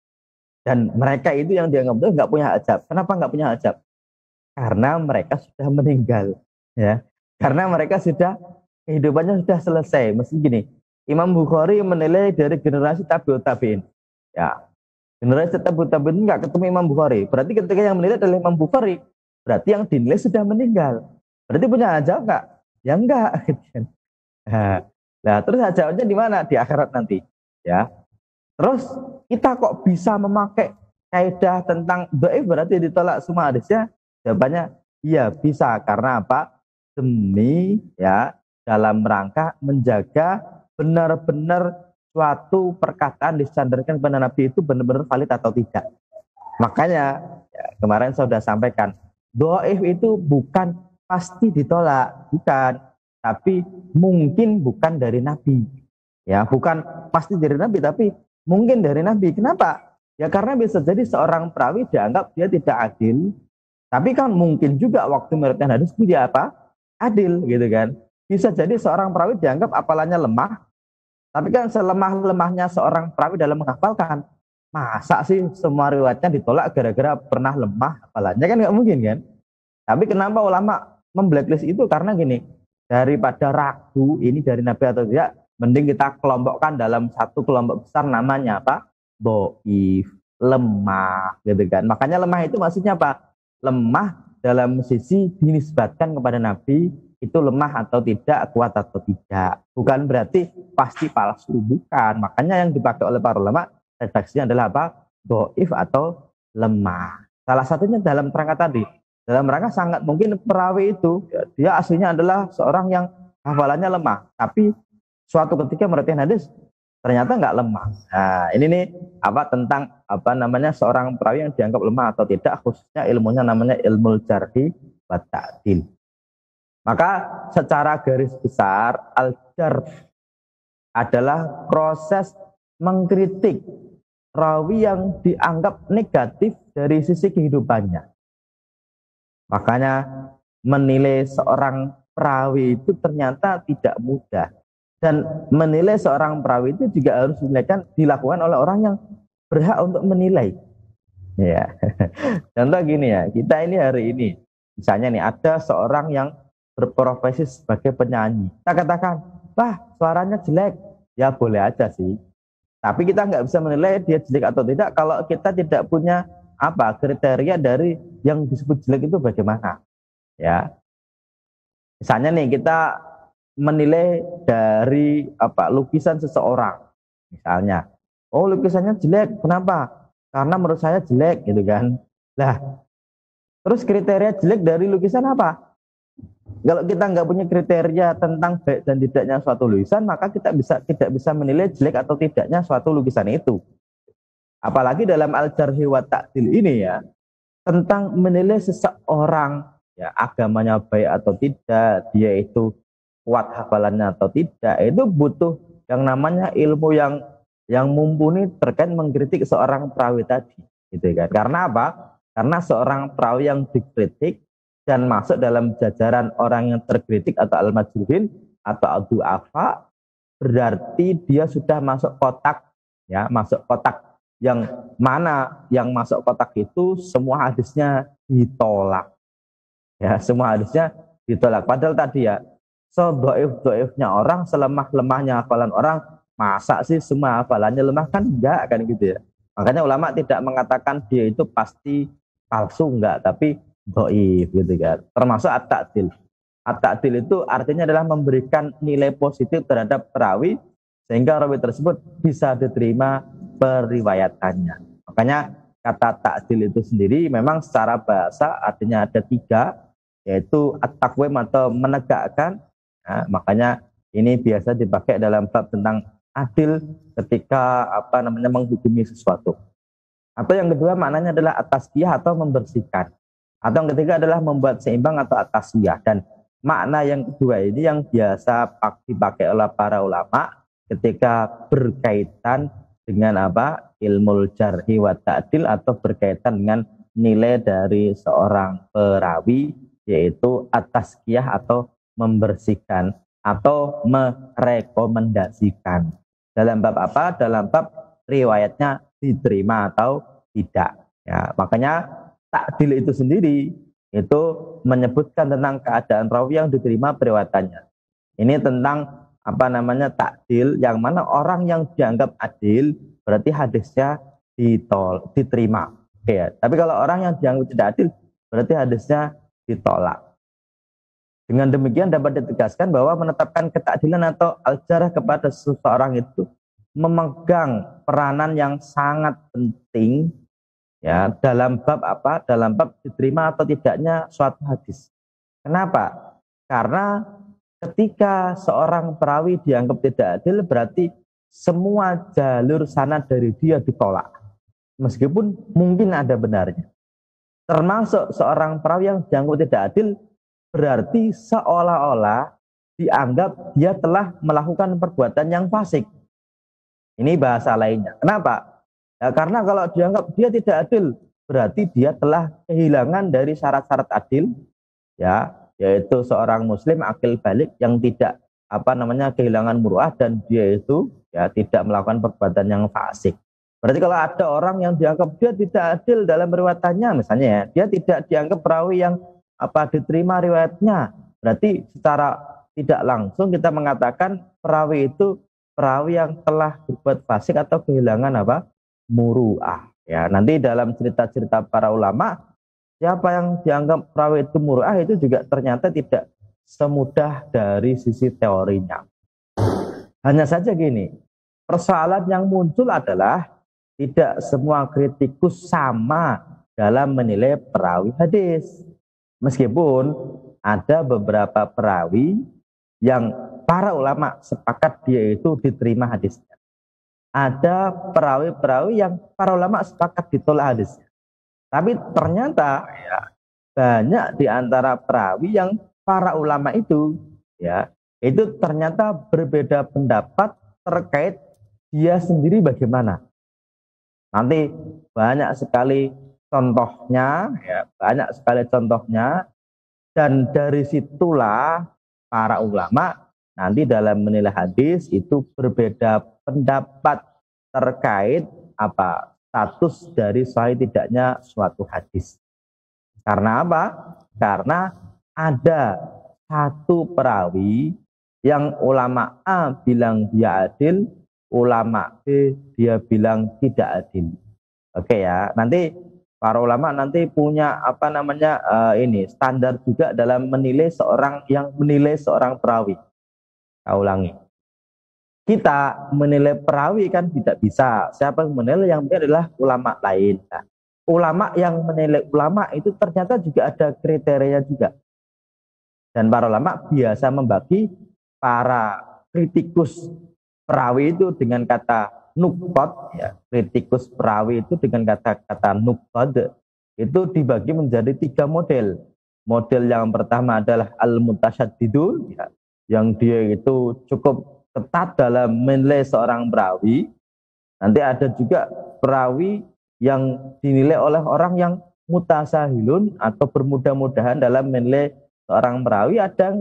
Dan mereka itu yang dianggap dhaif nggak punya hajab. Kenapa nggak punya hajab? Karena mereka sudah meninggal, ya. Karena mereka sudah kehidupannya sudah selesai. Mesti gini, Imam Bukhari menilai dari generasi tabi'ut tabi'in. Ya. Generasi tabu-tabu ini nggak ketemu Imam Bukhari. Berarti ketika yang menilai adalah Imam Bukhari, berarti yang dinilai sudah meninggal. Berarti punya hajat nggak? Ya enggak. Nah, terus hajatnya di mana? Di akhirat nanti. Ya. Terus kita kok bisa memakai kaidah tentang dhaif berarti ditolak semua hadisnya? Jawabannya iya bisa, karena apa? Demi ya dalam rangka menjaga benar-benar suatu perkataan disandarkan kepada Nabi itu benar-benar valid atau tidak. Makanya ya, kemarin saya sudah sampaikan, dhaif itu bukan pasti ditolak, bukan, tapi mungkin bukan dari Nabi. Ya, bukan pasti dari Nabi, tapi mungkin dari Nabi. Kenapa? Ya karena bisa jadi seorang perawi dianggap dia tidak adil, tapi kan mungkin juga waktu meriwayatkan hadis dia apa? Adil, gitu kan. Bisa jadi seorang perawi dianggap hafalannya lemah, tapi kan selemah-lemahnya seorang perawi dalam menghafalkan, masa sih semua riwayatnya ditolak gara-gara pernah lemah hafalannya, kan nggak mungkin kan. Tapi kenapa ulama memblacklist itu? Karena gini, daripada ragu ini dari Nabi atau tidak, mending kita kelompokkan dalam satu kelompok besar, namanya apa? Dhaif, lemah, gitu kan. Makanya lemah itu maksudnya apa? Lemah dalam sisi dinisbatkan kepada Nabi itu lemah atau tidak, kuat atau tidak. Bukan berarti pasti palsu, bukan. Makanya yang dipakai oleh para ulama redaksinya adalah apa? Dhaif atau lemah. Salah satunya dalam kerangka tadi. Dalam rangka sangat mungkin perawi itu dia aslinya adalah seorang yang hafalannya lemah, tapi suatu ketika meriwayatkan hadis ternyata nggak lemah. Nah, ini nih apa tentang apa namanya seorang perawi yang dianggap lemah atau tidak, khususnya ilmunya namanya ilmu jarhi wa ta'dil. Maka secara garis besar al-jarh adalah proses mengkritik rawi yang dianggap negatif dari sisi kehidupannya. Makanya menilai seorang perawi itu ternyata tidak mudah. Dan menilai seorang perawi itu juga harus dilakukan oleh orang yang berhak untuk menilai. Ya. Contoh gini ya, kita ini hari ini, misalnya nih ada seorang yang berprofesi sebagai penyanyi. Kita katakan, wah suaranya jelek. Ya boleh aja sih. Tapi kita nggak bisa menilai dia jelek atau tidak kalau kita tidak punya apa kriteria dari yang disebut jelek itu bagaimana. Ya. Misalnya nih kita menilai dari apa lukisan seseorang. Misalnya, oh lukisannya jelek, kenapa? Karena menurut saya jelek gitu kan. Lah, terus kriteria jelek dari lukisan apa? Kalau kita nggak punya kriteria tentang baik dan tidaknya suatu lukisan, maka kita tidak bisa menilai jelek atau tidaknya suatu lukisan itu. Apalagi dalam al-jarhi wa ta'dil ini ya, tentang menilai seseorang ya agamanya baik atau tidak, dia itu kuat hafalannya atau tidak, itu butuh yang namanya ilmu yang mumpuni terkait mengkritik seorang perawi tadi, gitu kan. Karena apa? Karena seorang perawi yang dikritik dan masuk dalam jajaran orang yang terkritik atau al-majruhin atau al-du'afa, berarti dia sudah masuk kotak ya, masuk kotak yang mana yang masuk kotak itu semua hadisnya ditolak. Ya, semua hadisnya ditolak. Padahal tadi ya, sedhaif-dhaifnya orang, selemah-lemahnya hafalan orang, masa sih semua hafalannya lemah? Kan enggak kan gitu ya. Makanya ulama tidak mengatakan dia itu pasti palsu, enggak, tapi dhaif gitu kan. Termasuk at-ta'dil. At-ta'dil itu artinya adalah memberikan nilai positif terhadap perawi sehingga rawi tersebut bisa diterima periwayatannya. Makanya kata ta'dil itu sendiri memang secara bahasa artinya ada 3, yaitu at-taqwim atau menegakkan. Nah, makanya ini biasa dipakai dalam bab tentang adil ketika apa namanya menghukumi sesuatu. Atau yang kedua maknanya adalah at-tasqiyah atau membersihkan. Atau yang ketiga adalah membuat seimbang atau at-tasqiyah. Dan makna yang kedua ini yang biasa dipakai oleh para ulama ketika berkaitan dengan apa? Ilmu jarhi wa ta'dil atau berkaitan dengan nilai dari seorang perawi, yaitu at-tazkiyah atau membersihkan atau merekomendasikan. Dalam bab apa? Dalam bab riwayatnya diterima atau tidak. Ya, makanya ta'dil itu sendiri itu menyebutkan tentang keadaan rawi yang diterima periwayatannya. Ini tentang apa namanya ta'dil, yang mana orang yang dianggap adil berarti hadisnya diterima. Oke ya. Tapi kalau orang yang dianggap tidak adil, berarti hadisnya ditolak. Dengan demikian dapat ditegaskan bahwa menetapkan keadilan atau al-jarh kepada seseorang itu memegang peranan yang sangat penting ya dalam bab apa? Dalam bab diterima atau tidaknya suatu hadis. Kenapa? Karena ketika seorang perawi dianggap tidak adil, berarti semua jalur sanad dari dia ditolak. Meskipun mungkin ada benarnya. Termasuk seorang perawi yang dianggap tidak adil, berarti seolah-olah dianggap dia telah melakukan perbuatan yang fasik. Ini bahasa lainnya. Kenapa? Ya, karena kalau dianggap dia tidak adil, berarti dia telah kehilangan dari syarat-syarat adil, ya, yaitu seorang muslim akil balik yang tidak kehilangan muruah dan dia itu ya tidak melakukan perbuatan yang fasik. Berarti kalau ada orang yang dianggap dia tidak adil dalam riwayatannya, misalnya ya, dia tidak dianggap perawi yang diterima riwayatnya, berarti secara tidak langsung kita mengatakan perawi itu perawi yang telah berbuat fasik atau kehilangan muruah. Ya, nanti dalam cerita-cerita para ulama, siapa yang dianggap perawi itu muruah itu juga ternyata tidak semudah dari sisi teorinya. Hanya saja gini, persoalan yang muncul adalah tidak semua kritikus sama dalam menilai perawi hadis. Meskipun ada beberapa perawi yang para ulama sepakat dia itu diterima hadisnya. Ada perawi-perawi yang para ulama sepakat ditolak hadisnya. Tapi ternyata ya banyak di antara perawi yang para ulama itu ya itu ternyata berbeda pendapat terkait dia sendiri bagaimana. Nanti banyak sekali contohnya, ya, banyak sekali contohnya, dan dari situlah para ulama nanti dalam menilai hadis itu berbeda pendapat terkait status dari sahih tidaknya suatu hadis. Karena apa? Karena ada satu perawi yang ulama A bilang dia adil, ulama B dia bilang tidak adil. Oke ya, nanti para ulama nanti punya standar juga dalam menilai seorang perawi. Saya ulangi. Kita menilai perawi kan tidak bisa. Siapa yang menilai? Yang menilai adalah ulama lain. Nah, ulama yang menilai ulama itu ternyata juga ada kriteria juga. Dan para ulama biasa membagi para kritikus perawi itu dengan kata nuqad, ya, kritikus perawi itu dengan kata nuqad itu dibagi menjadi 3 model. Model yang pertama adalah al-mutasyaddidun, ya, yang dia itu cukup ketat dalam menilai seorang perawi. Nanti ada juga perawi yang dinilai oleh orang yang mutasahilun atau bermudah-mudahan dalam menilai seorang perawi. Ada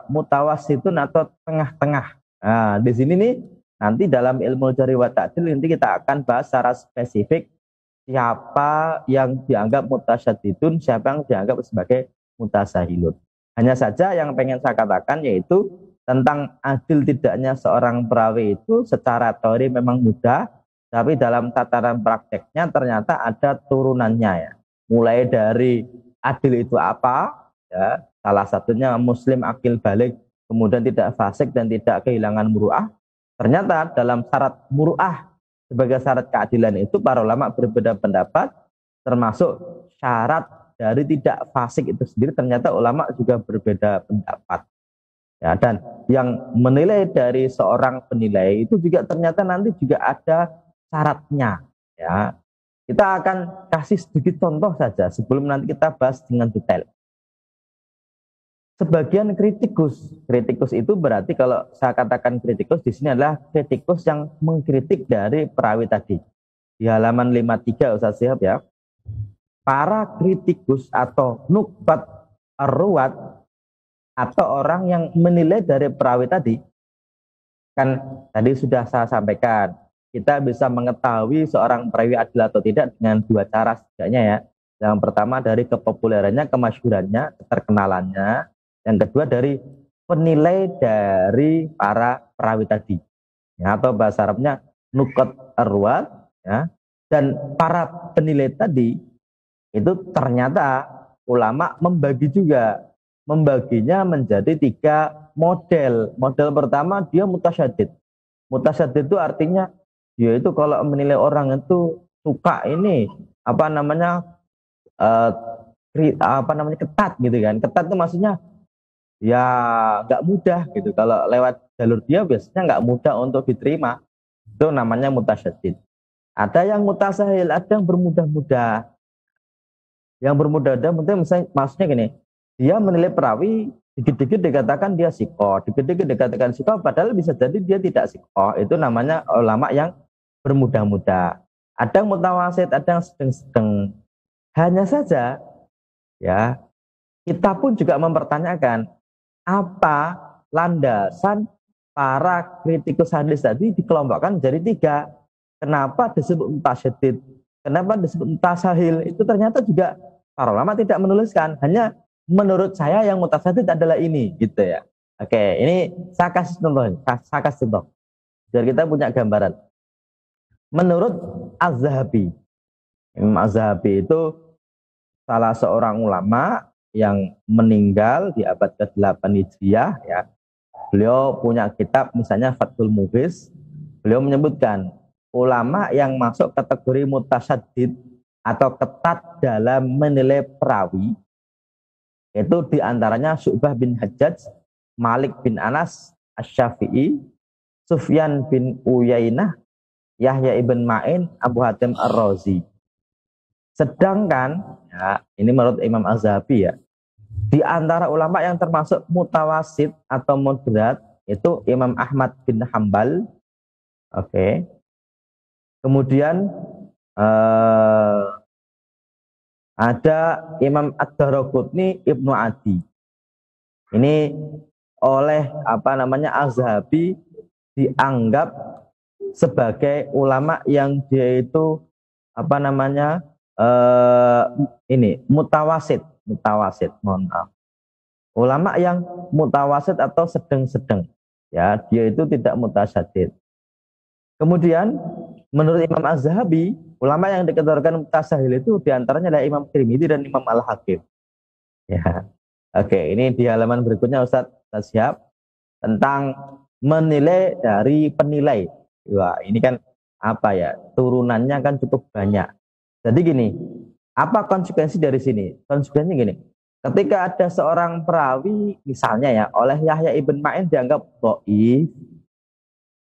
mutawasitun atau tengah-tengah. Nah, di sini nih nanti dalam ilmu jarh wa ta'dil nanti kita akan bahas secara spesifik siapa yang dianggap mutasyaddidun, siapa yang dianggap sebagai mutasahilun. Hanya saja yang pengen saya katakan yaitu tentang adil tidaknya seorang perawi itu secara teori memang mudah, tapi dalam tataran prakteknya ternyata ada turunannya ya. Mulai dari adil itu apa? Ya, salah satunya muslim akil balik, kemudian tidak fasik dan tidak kehilangan muruah. Ternyata dalam syarat muruah sebagai syarat keadilan itu para ulama berbeda pendapat, termasuk syarat dari tidak fasik itu sendiri ternyata ulama juga berbeda pendapat. Ya, dan yang menilai dari seorang penilai itu juga ternyata nanti juga ada syaratnya. Ya, kita akan kasih sedikit contoh saja sebelum nanti kita bahas dengan detail. Sebagian kritikus itu berarti kalau saya katakan kritikus di sini adalah kritikus yang mengkritik dari perawi tadi. Di halaman 53 Ustaz Syihab ya. Para kritikus atau nuqat ar-ruwat atau orang yang menilai dari perawi tadi, kan tadi sudah saya sampaikan, kita bisa mengetahui seorang perawi adil atau tidak dengan 2 cara setidaknya ya. Yang pertama dari kepopulerannya, kemasyhurannya, keterkenalannya. Yang kedua dari penilai dari para perawi tadi, ya, atau bahasa Arabnya nuqat ar-ruwat, ya. Dan para penilai tadi itu ternyata ulama membagi juga, membaginya menjadi 3 model. Model pertama dia mutasyadid. Mutasyadid itu artinya dia itu kalau menilai orang itu suka ini apa namanya ketat gitu kan. Ketat itu maksudnya ya nggak mudah gitu. Kalau lewat jalur dia biasanya nggak mudah untuk diterima. Itu namanya mutasyadid. Ada yang mutasahil, ada yang bermudah-mudah. Yang bermudah-mudah maksudnya gini, dia menilai perawi dikit-dikit dikatakan dia sikoh, dikit-dikit dikatakan sikoh, padahal bisa jadi dia tidak sikoh. Itu namanya ulama yang bermudah-mudah. Ada yang mutawasid, ada yang sedang-sedang. Hanya saja ya, kita pun juga mempertanyakan apa landasan para kritikus hadis tadi dikelompokkan jadi 3. Kenapa disebut mutasyadid? Kenapa disebut mutasahil? Itu ternyata juga para ulama tidak menuliskan. Hanya menurut saya yang mutasyadid adalah ini, gitu ya. Oke, ini saya kasih contoh. Biar kita punya gambaran. Menurut Az-Zahabi, Imam Az-Zahabi itu salah seorang ulama yang meninggal di abad ke-8 Hijriah ya. Beliau punya kitab misalnya Fathul Mughis. Beliau menyebutkan ulama yang masuk kategori mutasyadid atau ketat dalam menilai perawi itu diantaranya Syu'bah bin Hajjaj, Malik bin Anas Asy-Syafi'i, Sufyan bin Uyainah, Yahya ibn Ma'in, Abu Hatim Ar-Razi. Sedangkan ya, ini menurut Imam Az-Zahabi ya, di antara ulama yang termasuk mutawasid atau moderat itu Imam Ahmad bin Hambal. Oke. Kemudian ada Imam Ad-Daraqutni, Ibnu Adi. Ini oleh Az-Zahabi dianggap sebagai ulama yang dia itu mutawasid, mohon maaf. Ulama yang mutawasid atau sedang-sedang. Ya, dia itu tidak mutasyadid. Kemudian menurut Imam Az-Zahabi, ulama yang dikategorikan mutasahil itu diantaranya adalah Imam Tirmidzi dan Imam Al-Hakim. Ya, oke, ini di halaman berikutnya Ustaz siap tentang menilai dari penilai. Wah, ini kan turunannya kan cukup banyak. Jadi gini, apa konsekuensi dari sini? Konsekuensinya gini, ketika ada seorang perawi misalnya ya oleh Yahya ibn Ma'in dianggap dhaif,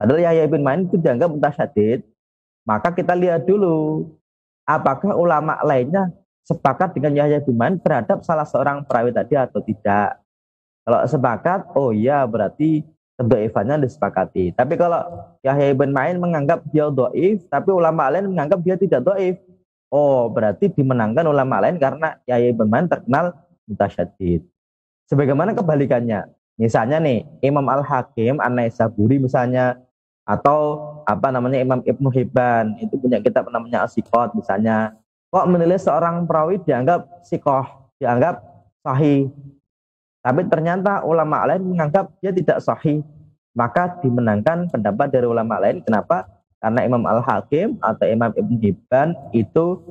padahal Yahya ibn Ma'in itu dianggap mutasyadid, maka kita lihat dulu apakah ulama lainnya sepakat dengan Yahya ibn Ma'in terhadap salah seorang perawi tadi atau tidak. Kalau sepakat, oh iya berarti kedhaifannya disepakati. Tapi kalau Yahya ibn Ma'in menganggap dia dhaif, tapi ulama lain menganggap dia tidak dhaif, oh berarti dimenangkan ulama lain karena Yahya ibn Ma'in terkenal mutasyadid. Sebagaimana kebalikannya, misalnya nih Imam Al-Hakim An-Naisaburi misalnya, atau Imam Ibnu Hibban itu punya kitab namanya As-Siqat misalnya, kok menilai seorang perawi dianggap sikoh, dianggap sahih, tapi ternyata ulama lain menganggap dia tidak sahih, maka dimenangkan pendapat dari ulama lain. Kenapa? Karena Imam Al-Hakim atau Imam Ibnu Hibban itu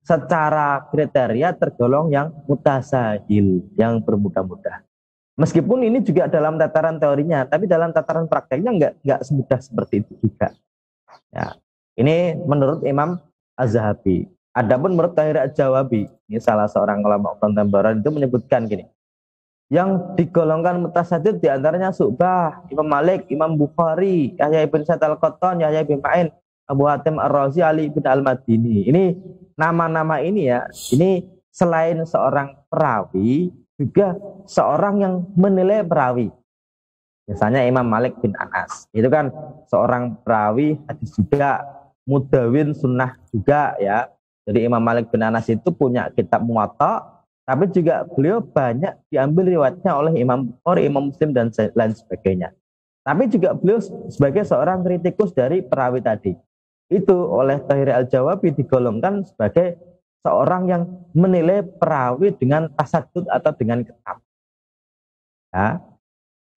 secara kriteria tergolong yang mutasahil, yang bermudah-mudah. Meskipun ini juga dalam tataran teorinya, tapi dalam tataran prakteknya nggak semudah seperti itu juga. Ya, ini menurut Imam Az-Zahabi. Adapun menurut Tahir Al-Jawabi, ini salah seorang ulama kontemporer itu menyebutkan gini, yang digolongkan mutasyadid diantaranya Syu'bah, Imam Malik, Imam Bukhari, Yahya ibn Sa'id Al-Qattan, Yahya ibn Ma'in, Abu Hatim Ar-Razi, Ali bin Al-Madini. Ini nama-nama ini ya, ini selain seorang perawi, juga seorang yang menilai perawi. Misalnya Imam Malik bin Anas, itu kan seorang perawi hadis juga, mudawin sunnah juga ya. Jadi Imam Malik bin Anas itu punya kitab Muwatta, tapi juga beliau banyak diambil riwayatnya oleh Imam Bukhari, Imam Muslim dan lain sebagainya. Tapi juga beliau sebagai seorang kritikus dari perawi tadi. Itu oleh Tahir Al-Jawabi digolongkan sebagai seorang yang menilai perawi dengan tasaddud atau dengan ketat. Ya.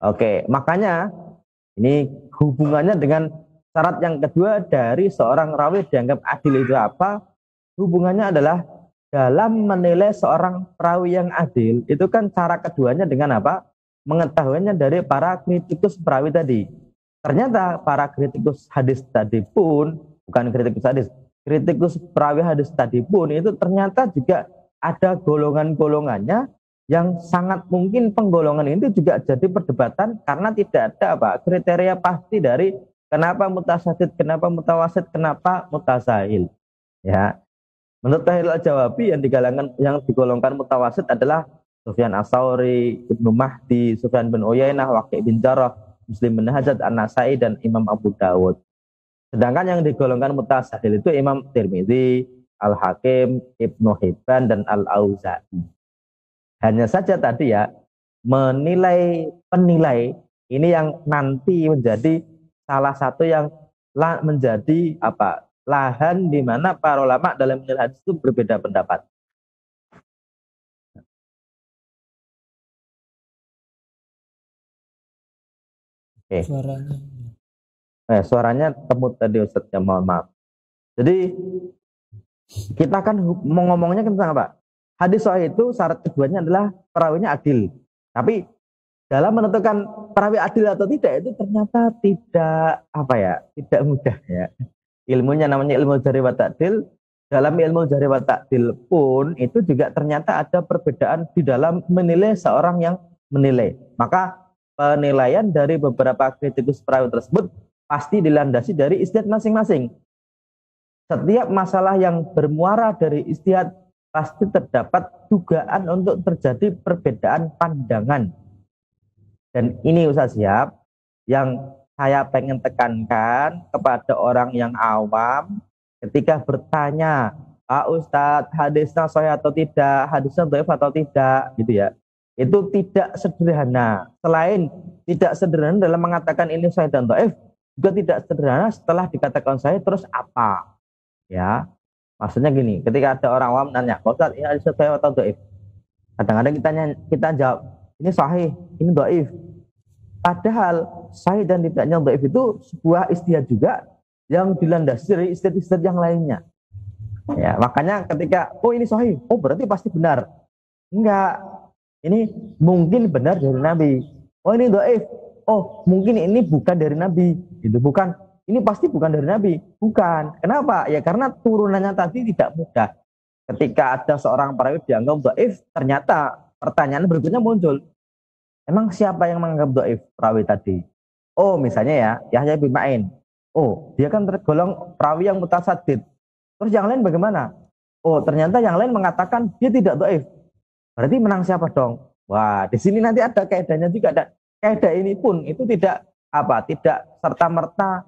Oke, makanya ini hubungannya dengan Syarat yang kedua dari seorang rawi dianggap adil itu apa? Hubungannya adalah dalam menilai seorang perawi yang adil, itu kan cara keduanya dengan apa? Mengetahuinya dari para kritikus perawi tadi. Ternyata para kritikus hadis tadi pun, bukan kritikus hadis, kritikus perawi hadis tadi pun itu ternyata juga ada golongan-golongannya yang sangat mungkin penggolongan itu juga jadi perdebatan karena tidak ada apa kriteria pasti dari kenapa mutasyadid, kenapa mutawasid, kenapa mutasahil. Ya, menurut Tahir al-Jawabi yang digolongkan mutawasid adalah Sufyan Ats-Tsauri, Ibnu Mahdi, Sufyan bin Uyainah, Waqi' bin Jarrah, Muslim bin Hajjaj, An-Nasai dan Imam Abu Dawud. Sedangkan yang digolongkan mutasahil itu Imam Tirmidzi, Al-Hakim, Ibnu Hibban dan Al-Auza'i. Hanya saja tadi ya, menilai penilai ini yang nanti menjadi salah satu yang menjadi apa lahan di mana para ulama dalam menilai hadis itu berbeda pendapat. Oke. Suaranya temut tadi Ustaz, ya mohon maaf. Jadi kita kan mau ngomongnya tentang apa? Hadis sahih itu syarat keduanya adalah perawinya adil. Tapi dalam menentukan perawi adil atau tidak itu ternyata tidak apa ya, tidak mudah ya. Ilmunya namanya ilmu jarh wa ta'dil. Dalam ilmu jarh wa ta'dil pun itu juga ternyata ada perbedaan di dalam menilai seorang yang menilai. Maka penilaian dari beberapa kritikus perawi tersebut pasti dilandasi dari ijtihad masing-masing. Setiap masalah yang bermuara dari ijtihad pasti terdapat dugaan untuk terjadi perbedaan pandangan. Dan ini Ustaz Syihab yang saya pengen tekankan kepada orang yang awam ketika bertanya, Ustadz hadisnya sahih atau tidak, hadisnya dhaif atau tidak, gitu ya. Itu tidak sederhana. Selain tidak sederhana dalam mengatakan ini sahih dan dhaif, juga tidak sederhana setelah dikatakan sahih terus apa? Ya. Maksudnya gini, ketika ada orang awam nanya, Ustaz ini hadisnya sahih atau dhaif? Kadang-kadang kita jawab, ini sahih, ini dhaif. Padahal sahih dan tidaknya dhaif itu sebuah ijtihad juga yang dilandasi dari ijtihad yang lainnya. Ya, makanya ketika ini sahih, berarti pasti benar. Enggak. Ini mungkin benar dari Nabi. Ini dhaif. Mungkin ini bukan dari Nabi. Itu bukan. Ini pasti bukan dari Nabi. Bukan. Kenapa? Ya karena turunannya tadi tidak mudah. Ketika ada seorang perawi dianggap dhaif, ternyata pertanyaan berikutnya muncul. Emang siapa yang menganggap dhaif perawi tadi? Misalnya ya, Yahya bin Ma'in. Dia kan tergolong perawi yang mutasaddid. Terus yang lain bagaimana? Ternyata yang lain mengatakan dia tidak dhaif. Berarti menang siapa dong? Wah, di sini nanti ada kaidahnya juga. Dan kaidah ini pun itu tidak serta-merta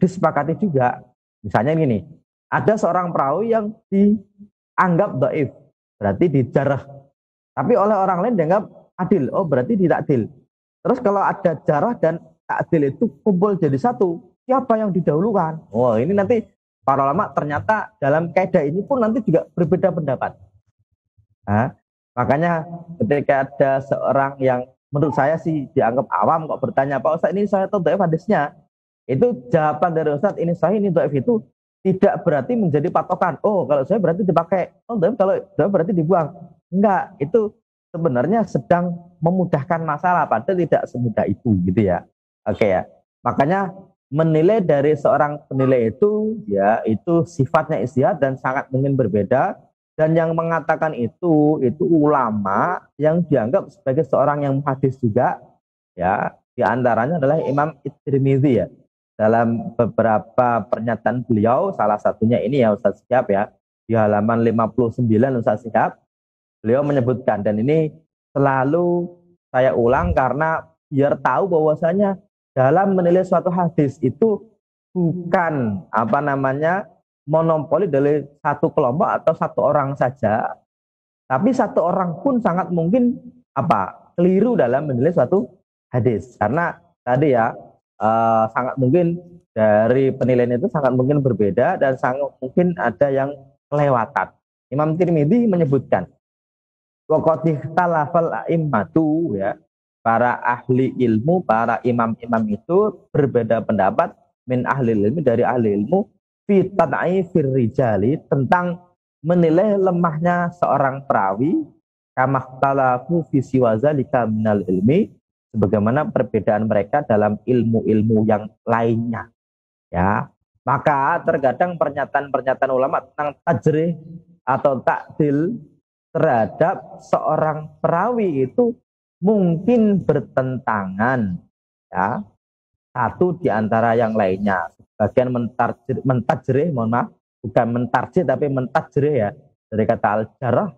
disepakati juga. Misalnya gini, ada seorang perawi yang dianggap dhaif, berarti dijarah. Tapi oleh orang lain dianggap adil. Berarti tidak adil. Terus kalau ada jarah dan adil itu kumpul jadi satu, siapa yang didahulukan? Ini nanti para ulama ternyata dalam kaidah ini pun nanti juga berbeda pendapat. Makanya ketika ada seorang yang menurut saya sih dianggap awam kok bertanya, Pak Ustaz ini sahih atau dhaif hadisnya? Itu jawaban dari Ustaz ini sahih ini dhaif itu tidak berarti menjadi patokan. Kalau saya berarti dipakai. Dhaif kalau dhaif berarti dibuang. Enggak, itu sebenarnya sedang memudahkan masalah, padahal tidak semudah itu gitu ya. Oke ya. Makanya menilai dari seorang penilai itu ya itu sifatnya ijtihad dan sangat mungkin berbeda. Dan yang mengatakan itu ulama yang dianggap sebagai seorang yang hadis juga ya, di antaranya adalah Imam Tirmidzi ya. Dalam beberapa pernyataan beliau, salah satunya ini ya Ustaz Syihab ya, di halaman 59 Ustaz Syihab, beliau menyebutkan, dan ini selalu saya ulang karena biar tahu bahwasanya dalam menilai suatu hadis itu bukan monopoli dari satu kelompok atau satu orang saja, tapi satu orang pun sangat mungkin keliru dalam menilai suatu hadis. Karena tadi ya sangat mungkin dari penilaian itu sangat mungkin berbeda dan sangat mungkin ada yang kelewatan. Imam Tirmidzi menyebutkan waqad ikhtalafal a'immatu ya, para ahli ilmu, para imam-imam itu berbeda pendapat min ahli ilmi, dari ahli ilmu, fi tad'ifir rijali, tentang menilai lemahnya seorang perawi, kama ikhtalafu fi siwazalika minal ilmi, sebagaimana perbedaan mereka dalam ilmu-ilmu yang lainnya. Ya, maka terkadang pernyataan-pernyataan ulama tentang tajrih atau takdil terhadap seorang perawi itu mungkin bertentangan, ya, satu di antara yang lainnya. Bagian mentajrih, mohon maaf, bukan mentarjih tapi mentajrih ya, dari kata al-jarah,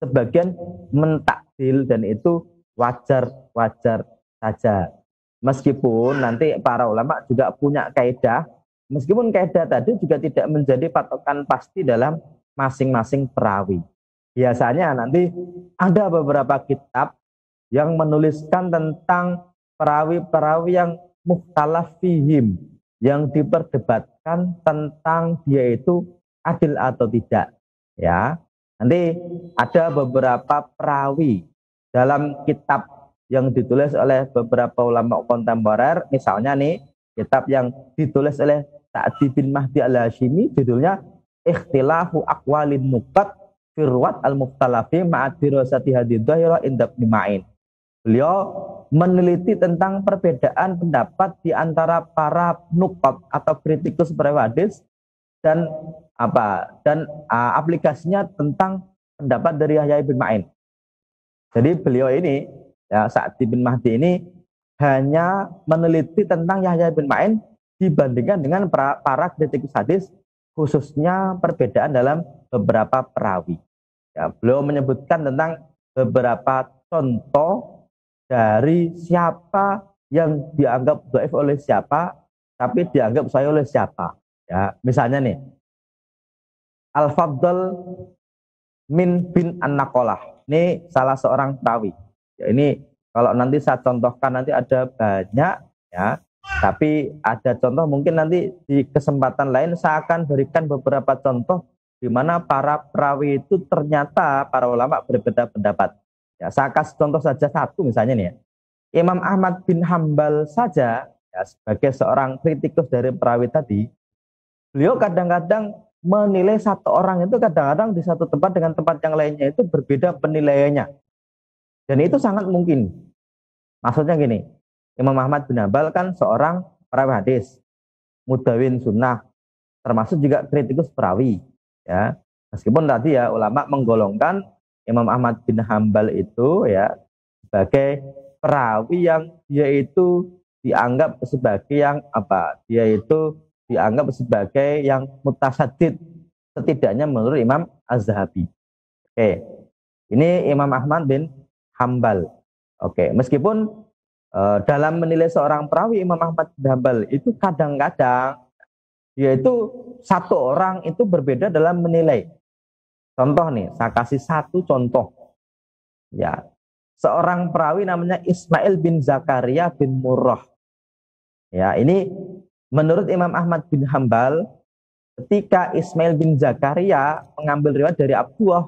sebagian mentakdil, dan itu wajar-wajar saja. Meskipun nanti para ulama juga punya kaidah, meskipun kaidah tadi juga tidak menjadi patokan pasti dalam masing-masing perawi. Biasanya nanti ada beberapa kitab yang menuliskan tentang perawi-perawi yang mukhtalaf fihim, yang diperdebatkan tentang dia itu adil atau tidak. Ya, nanti ada beberapa perawi dalam kitab yang ditulis oleh beberapa ulama kontemporer, misalnya nih kitab yang ditulis oleh Sa'di bin Mahdi al-Hashimi, judulnya Ikhtilafu Aqwalin Nuqat Firwat al-Mukhtalafi Ma'adirosati Hadidhahira Indab Nima'in. Beliau meneliti tentang perbedaan pendapat di antara para nukat atau kritikus perawi hadis dan aplikasinya tentang pendapat dari Yahya bin Ma'in. Jadi beliau ini, ya, Sa'di bin Mahdi ini hanya meneliti tentang Yahya bin Ma'in dibandingkan dengan para kritikus hadis, khususnya perbedaan dalam beberapa perawi. Ya, beliau menyebutkan tentang beberapa contoh dari siapa yang dianggap dhaif oleh siapa, tapi dianggap sahih oleh siapa. Ya, misalnya nih, Al-Fadl bin An-Naqalah. Ini salah seorang perawi. Ya, ini kalau nanti saya contohkan nanti ada banyak, ya. Tapi ada contoh mungkin nanti di kesempatan lain saya akan berikan beberapa contoh di mana para perawi itu ternyata para ulama berbeda pendapat. Ya, saya kasih contoh saja satu misalnya nih ya. Imam Ahmad bin Hambal saja, ya, sebagai seorang kritikus dari perawi tadi, beliau kadang-kadang menilai satu orang itu kadang-kadang di satu tempat dengan tempat yang lainnya itu berbeda penilaiannya. Dan itu sangat mungkin. Maksudnya gini, Imam Ahmad bin Hambal kan seorang perawi hadis, mudawin sunnah, termasuk juga kritikus perawi. Ya, meskipun tadi ya ulama menggolongkan Imam Ahmad bin Hambal itu ya sebagai perawi yang dia itu dianggap sebagai yang dia itu dianggap sebagai yang mutasaddid, setidaknya menurut Imam Az-Zahabi. Oke, ini Imam Ahmad bin Hambal. Oke, meskipun dalam menilai seorang perawi Imam Ahmad bin Hambal itu kadang-kadang dia itu satu orang itu berbeda dalam menilai. Contoh nih, saya kasih satu contoh. Ya, seorang perawi namanya Ismail bin Zakaria bin Murrah. Ya, ini menurut Imam Ahmad bin Hambal, ketika Ismail bin Zakaria mengambil riwayat dari Abdullah,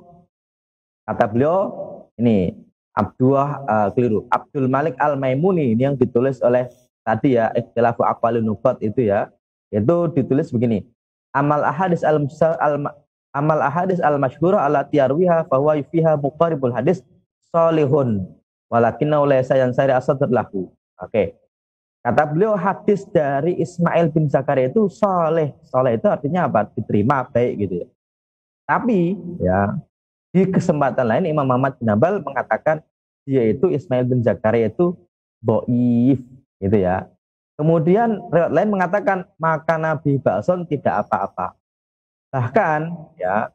kata beliau, ini keliru. Abdul Malik Al-Maimuni, ini yang ditulis oleh tadi ya, Ikhtilafu Aqwalin Nuqat itu ya, itu ditulis begini. Amal ahadis al-masyhurah ala tiyarwiha fahuwa fiha muqaribul hadis solihun walakinna laysa yansari asadr lahu. Oke. Kata beliau hadis dari Ismail bin Zakaria itu soleh. Soleh itu artinya apa? Diterima, baik gitu ya. Tapi ya di kesempatan lain Imam Ahmad bin Hambal mengatakan dia itu Ismail bin Zakaria itu dhaif gitu ya. Kemudian riwayat lain mengatakan maka Nabi Ba'son tidak apa-apa. Bahkan ya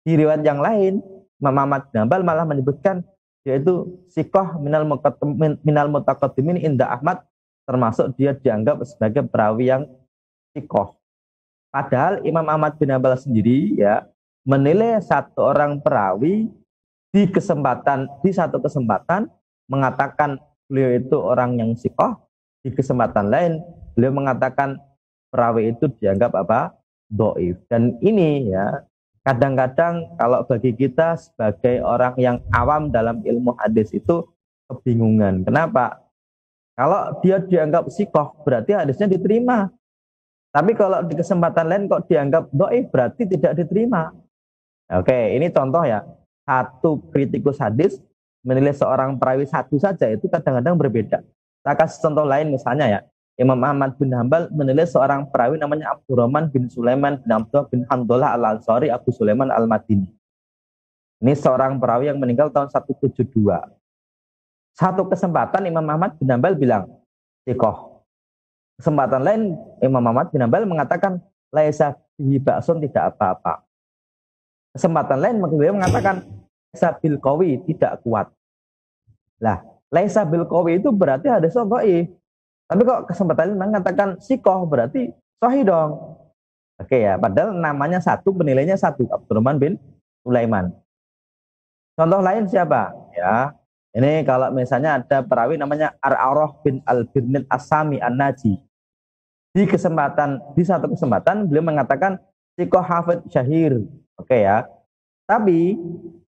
di riwayat yang lain Imam Ahmad bin Hambal malah menyebutkan yaitu sikoh minal mutaqaddimin inda Ahmad, termasuk dia dianggap sebagai perawi yang sikoh. Padahal Imam Ahmad bin Hambal sendiri ya menilai satu orang perawi di satu kesempatan mengatakan beliau itu orang yang sikoh, di kesempatan lain beliau mengatakan perawi itu dianggap dhaif. Dan ini ya kadang-kadang kalau bagi kita sebagai orang yang awam dalam ilmu hadis itu kebingungan. Kenapa? Kalau dia dianggap sikoh berarti hadisnya diterima. Tapi kalau di kesempatan lain kok dianggap dhaif, berarti tidak diterima. Oke, ini contoh ya. Satu kritikus hadis menilai seorang perawi satu saja itu kadang-kadang berbeda. Saya kasih contoh lain misalnya ya. Imam Ahmad bin Hambal menilai seorang perawi namanya Abdurrahman bin Sulaiman bin Abdullah bin Hamdullah al-Ansari Abu Sulaiman al-Madini. Ini seorang perawi yang meninggal tahun 172. Satu kesempatan Imam Ahmad bin Hambal bilang, sikoh. Kesempatan lain Imam Ahmad bin Hambal mengatakan, laisa bihi ba'sun, tidak apa-apa. Kesempatan lain beliau mengatakan, laisa bil qawi, tidak kuat. Lah, laisa bil qawi itu berarti hadis dhaif. Tapi kok kesempatan lain mengatakan sikoh, berarti sahih dong. Oke ya, padahal namanya satu, penilainya satu, Abdurrahman bin Sulaiman. Contoh lain siapa? Ya, ini kalau misalnya ada perawi namanya Ar-Arah bin Al-Birnil As-Sami An-Naji. Di satu kesempatan beliau mengatakan sikoh hafid syahir. Oke ya. Tapi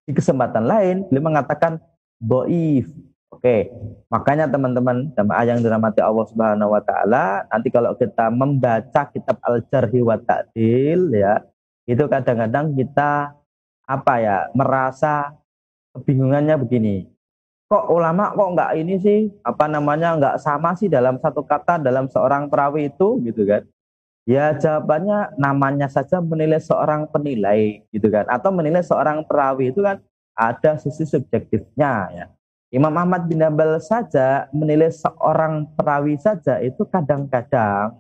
di kesempatan lain beliau mengatakan dhaif. Oke. Makanya teman-teman jamaah yang dirahmati Allah Subhanahu wa taala, nanti kalau kita membaca kitab Al-Jarh wa Ta'dil ya, itu kadang-kadang kita merasa kebingungannya begini. Kok ulama kok enggak ini sih, enggak sama sih dalam satu kata dalam seorang perawi itu gitu kan. Ya jawabannya namanya saja menilai seorang penilai gitu kan, atau menilai seorang perawi itu kan ada sisi subjektifnya ya. Imam Ahmad bin Hambal saja menilai seorang perawi saja itu kadang-kadang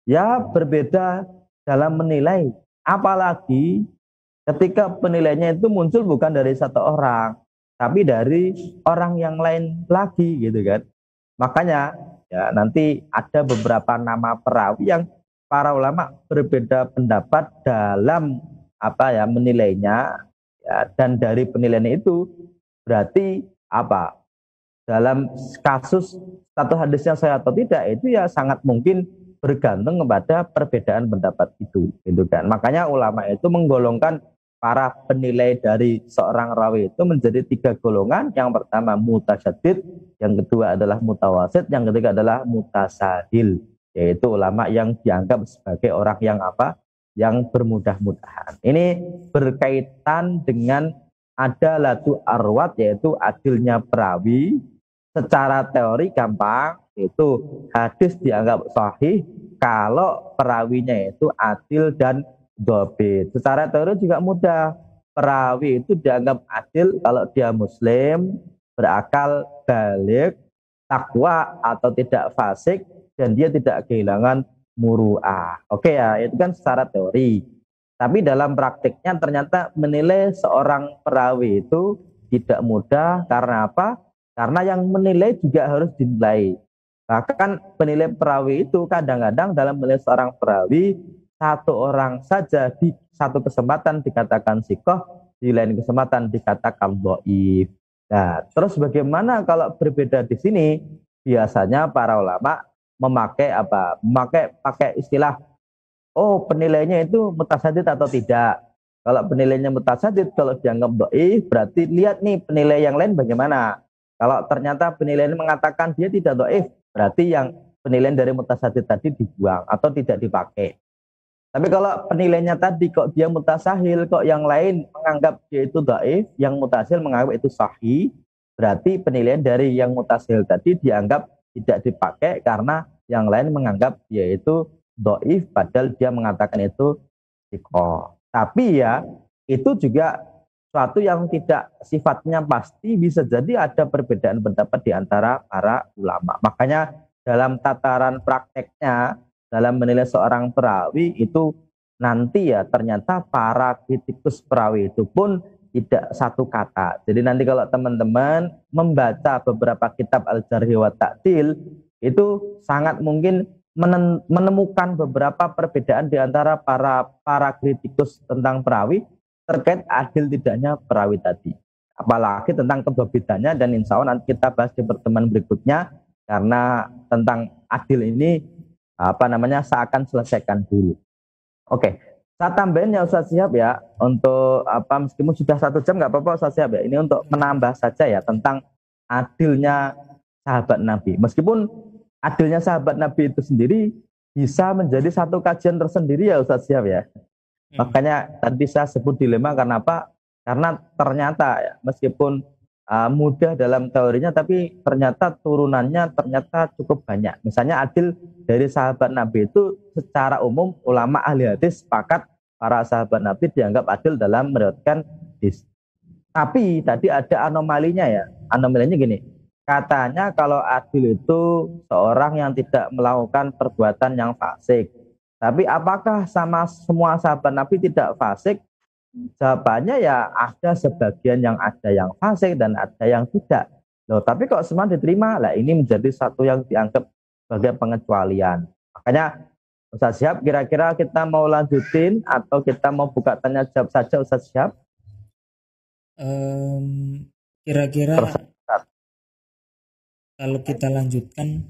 ya berbeda dalam menilai, apalagi ketika penilaiannya itu muncul bukan dari satu orang, tapi dari orang yang lain lagi gitu kan. Makanya ya nanti ada beberapa nama perawi yang para ulama berbeda pendapat dalam menilainya ya, dan dari penilaian itu berarti dalam kasus satu hadisnya saya atau tidak itu ya sangat mungkin bergantung kepada perbedaan pendapat itu gitu kan. Makanya ulama itu menggolongkan para penilai dari seorang rawi itu menjadi 3 golongan. Yang pertama mutasyaddid, yang kedua adalah mutawasid, yang ketiga adalah mutasahil, yaitu ulama yang dianggap sebagai orang yang yang bermudah-mudahan. Ini berkaitan dengan adalatu arwat, yaitu adilnya perawi. Secara teori gampang, itu hadis dianggap sahih kalau perawinya itu adil dan dhabit. Secara teori juga mudah. Perawi itu dianggap adil kalau dia muslim, berakal, baligh, takwa atau tidak fasik, dan dia tidak kehilangan muru'ah. Oke ya, itu kan secara teori. Tapi dalam praktiknya ternyata menilai seorang perawi itu tidak mudah. Karena apa? Karena yang menilai juga harus dinilai. Bahkan penilai perawi itu kadang-kadang dalam menilai seorang perawi, satu orang saja di satu kesempatan dikatakan sikoh, di lain kesempatan dikatakan dhaif. Nah, terus bagaimana kalau berbeda di sini? Biasanya para ulama pakai istilah, oh penilainya itu mutasyadid atau tidak. Kalau penilainya mutasyadid, kalau dianggap dhaif, berarti lihat nih penilai yang lain bagaimana. Kalau ternyata penilaian mengatakan dia tidak dhaif, berarti yang penilaian dari mutasyadid tadi dibuang atau tidak dipakai. Tapi kalau penilainya tadi kok dia mutasahil, kok yang lain menganggap dia itu dhaif, yang mutasahil menganggap itu sahih, berarti penilaian dari yang mutasahil tadi dianggap tidak dipakai karena yang lain menganggap dia itu dhaif, padahal dia mengatakan itu thiqah. Tapi ya itu juga suatu yang tidak sifatnya pasti, bisa jadi ada perbedaan pendapat di antara para ulama. Makanya dalam tataran prakteknya, dalam menilai seorang perawi itu nanti ya ternyata para kritikus perawi itu pun tidak satu kata. Jadi nanti kalau teman-teman membaca beberapa kitab Al-Jarh wa Ta'dil, itu sangat mungkin menemukan beberapa perbedaan di antara para kritikus tentang perawi terkait adil tidaknya perawi tadi. Apalagi tentang kedobitannya, dan insya Allah nanti kita bahas di pertemuan berikutnya, karena tentang adil ini saya akan selesaikan dulu. Oke, saya tambahin ya Ustaz Syihab ya, untuk meskipun sudah 1 jam nggak apa-apa Ustaz Syihab ya, ini untuk menambah saja ya tentang adilnya sahabat Nabi. Meskipun adilnya sahabat Nabi itu sendiri bisa menjadi satu kajian tersendiri ya Ustaz Syihab ya. Makanya tadi saya sebut dilema karena apa? Karena ternyata ya, meskipun mudah dalam teorinya, tapi ternyata turunannya ternyata cukup banyak. Misalnya adil dari sahabat Nabi itu secara umum ulama ahli hadis sepakat para sahabat Nabi dianggap adil dalam meriwayatkan hadis. Tapi tadi ada anomalinya ya. Anomalinya gini, katanya kalau adil itu seorang yang tidak melakukan perbuatan yang fasik. Tapi apakah sama semua sahabat Nabi tidak fasik? Jawabannya ya ada sebagian yang ada yang fasik dan ada yang tidak. Loh, tapi kok semua diterima? Lah ini menjadi satu yang dianggap sebagai pengecualian. Makanya Ustaz Syihab, kira-kira kita mau lanjutin atau kita mau buka tanya jawab saja Ustaz Syihab? Kira-kira kalau kita lanjutkan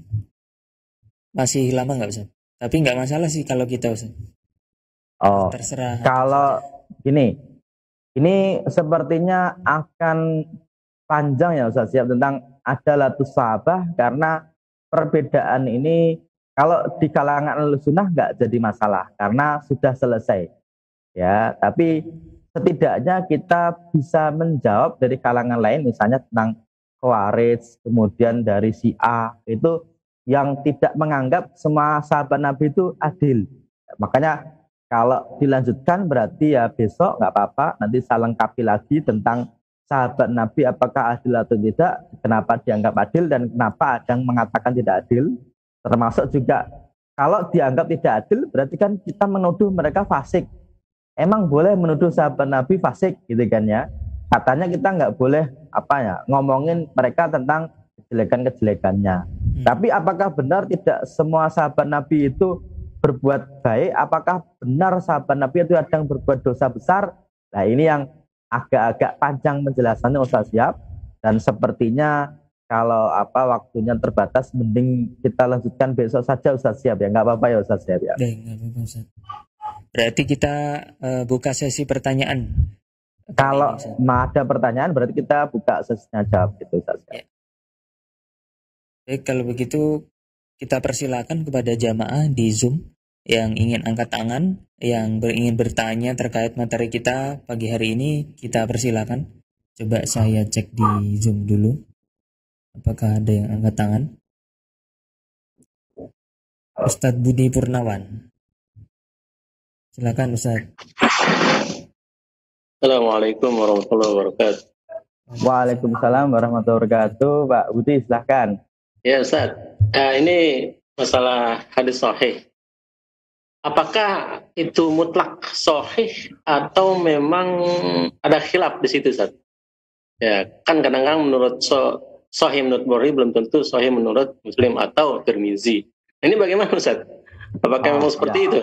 masih lama nggak Ustaz? Tapi nggak masalah sih kalau kita Ustaz. Oh, terserah. Kalau gini, ini sepertinya akan panjang ya Ustaz Syihab tentang adalatus sahabah, karena perbedaan ini kalau di kalangan Ahlussunnah nggak jadi masalah karena sudah selesai. Ya, tapi setidaknya kita bisa menjawab dari kalangan lain, misalnya tentang Khawarij, kemudian dari Syiah, itu yang tidak menganggap semua sahabat Nabi itu adil. Makanya kalau dilanjutkan berarti ya besok nggak apa-apa, nanti saya lengkapi lagi tentang sahabat Nabi apakah adil atau tidak, kenapa dianggap adil dan kenapa ada yang mengatakan tidak adil. Termasuk juga kalau dianggap tidak adil berarti kan kita menuduh mereka fasik. Emang boleh menuduh sahabat Nabi fasik gitu kan ya? Katanya kita nggak boleh ngomongin mereka tentang kejelekan-kejelekannya. Tapi apakah benar tidak semua sahabat Nabi itu berbuat baik? Apakah benar sahabat Nabi itu ada yang berbuat dosa besar? Nah ini yang agak-agak panjang penjelasannya Ustaz Syihab, dan sepertinya kalau waktunya terbatas, mending kita lanjutkan besok saja Ustaz Syihab ya, nggak apa-apa ya Ustaz Syihab ya. Nggak apa-apa Ustaz. Berarti kita buka sesi pertanyaan. Kalau ada pertanyaan berarti kita buka sesinya jawab gitu Ustaz Syihab. Ya. Baik, kalau begitu kita persilakan kepada jamaah di Zoom yang ingin angkat tangan, yang ingin bertanya terkait materi kita pagi hari ini, kita persilakan. Coba saya cek di Zoom dulu. Apakah ada yang angkat tangan? Ustadz Budi Purnawan. Silakan Ustadz. Assalamualaikum warahmatullahi wabarakatuh. Waalaikumsalam warahmatullahi wabarakatuh. Pak Budi silahkan. Ya Ustadz, ini masalah hadis sahih. Apakah itu mutlak sahih atau memang ada khilaf di situ Ustadz? Ya, kan kadang-kadang menurut sahih menurut Bukhari belum tentu sahih menurut Muslim atau Tirmizi. Ini bagaimana Ustaz? Apakah memang seperti itu?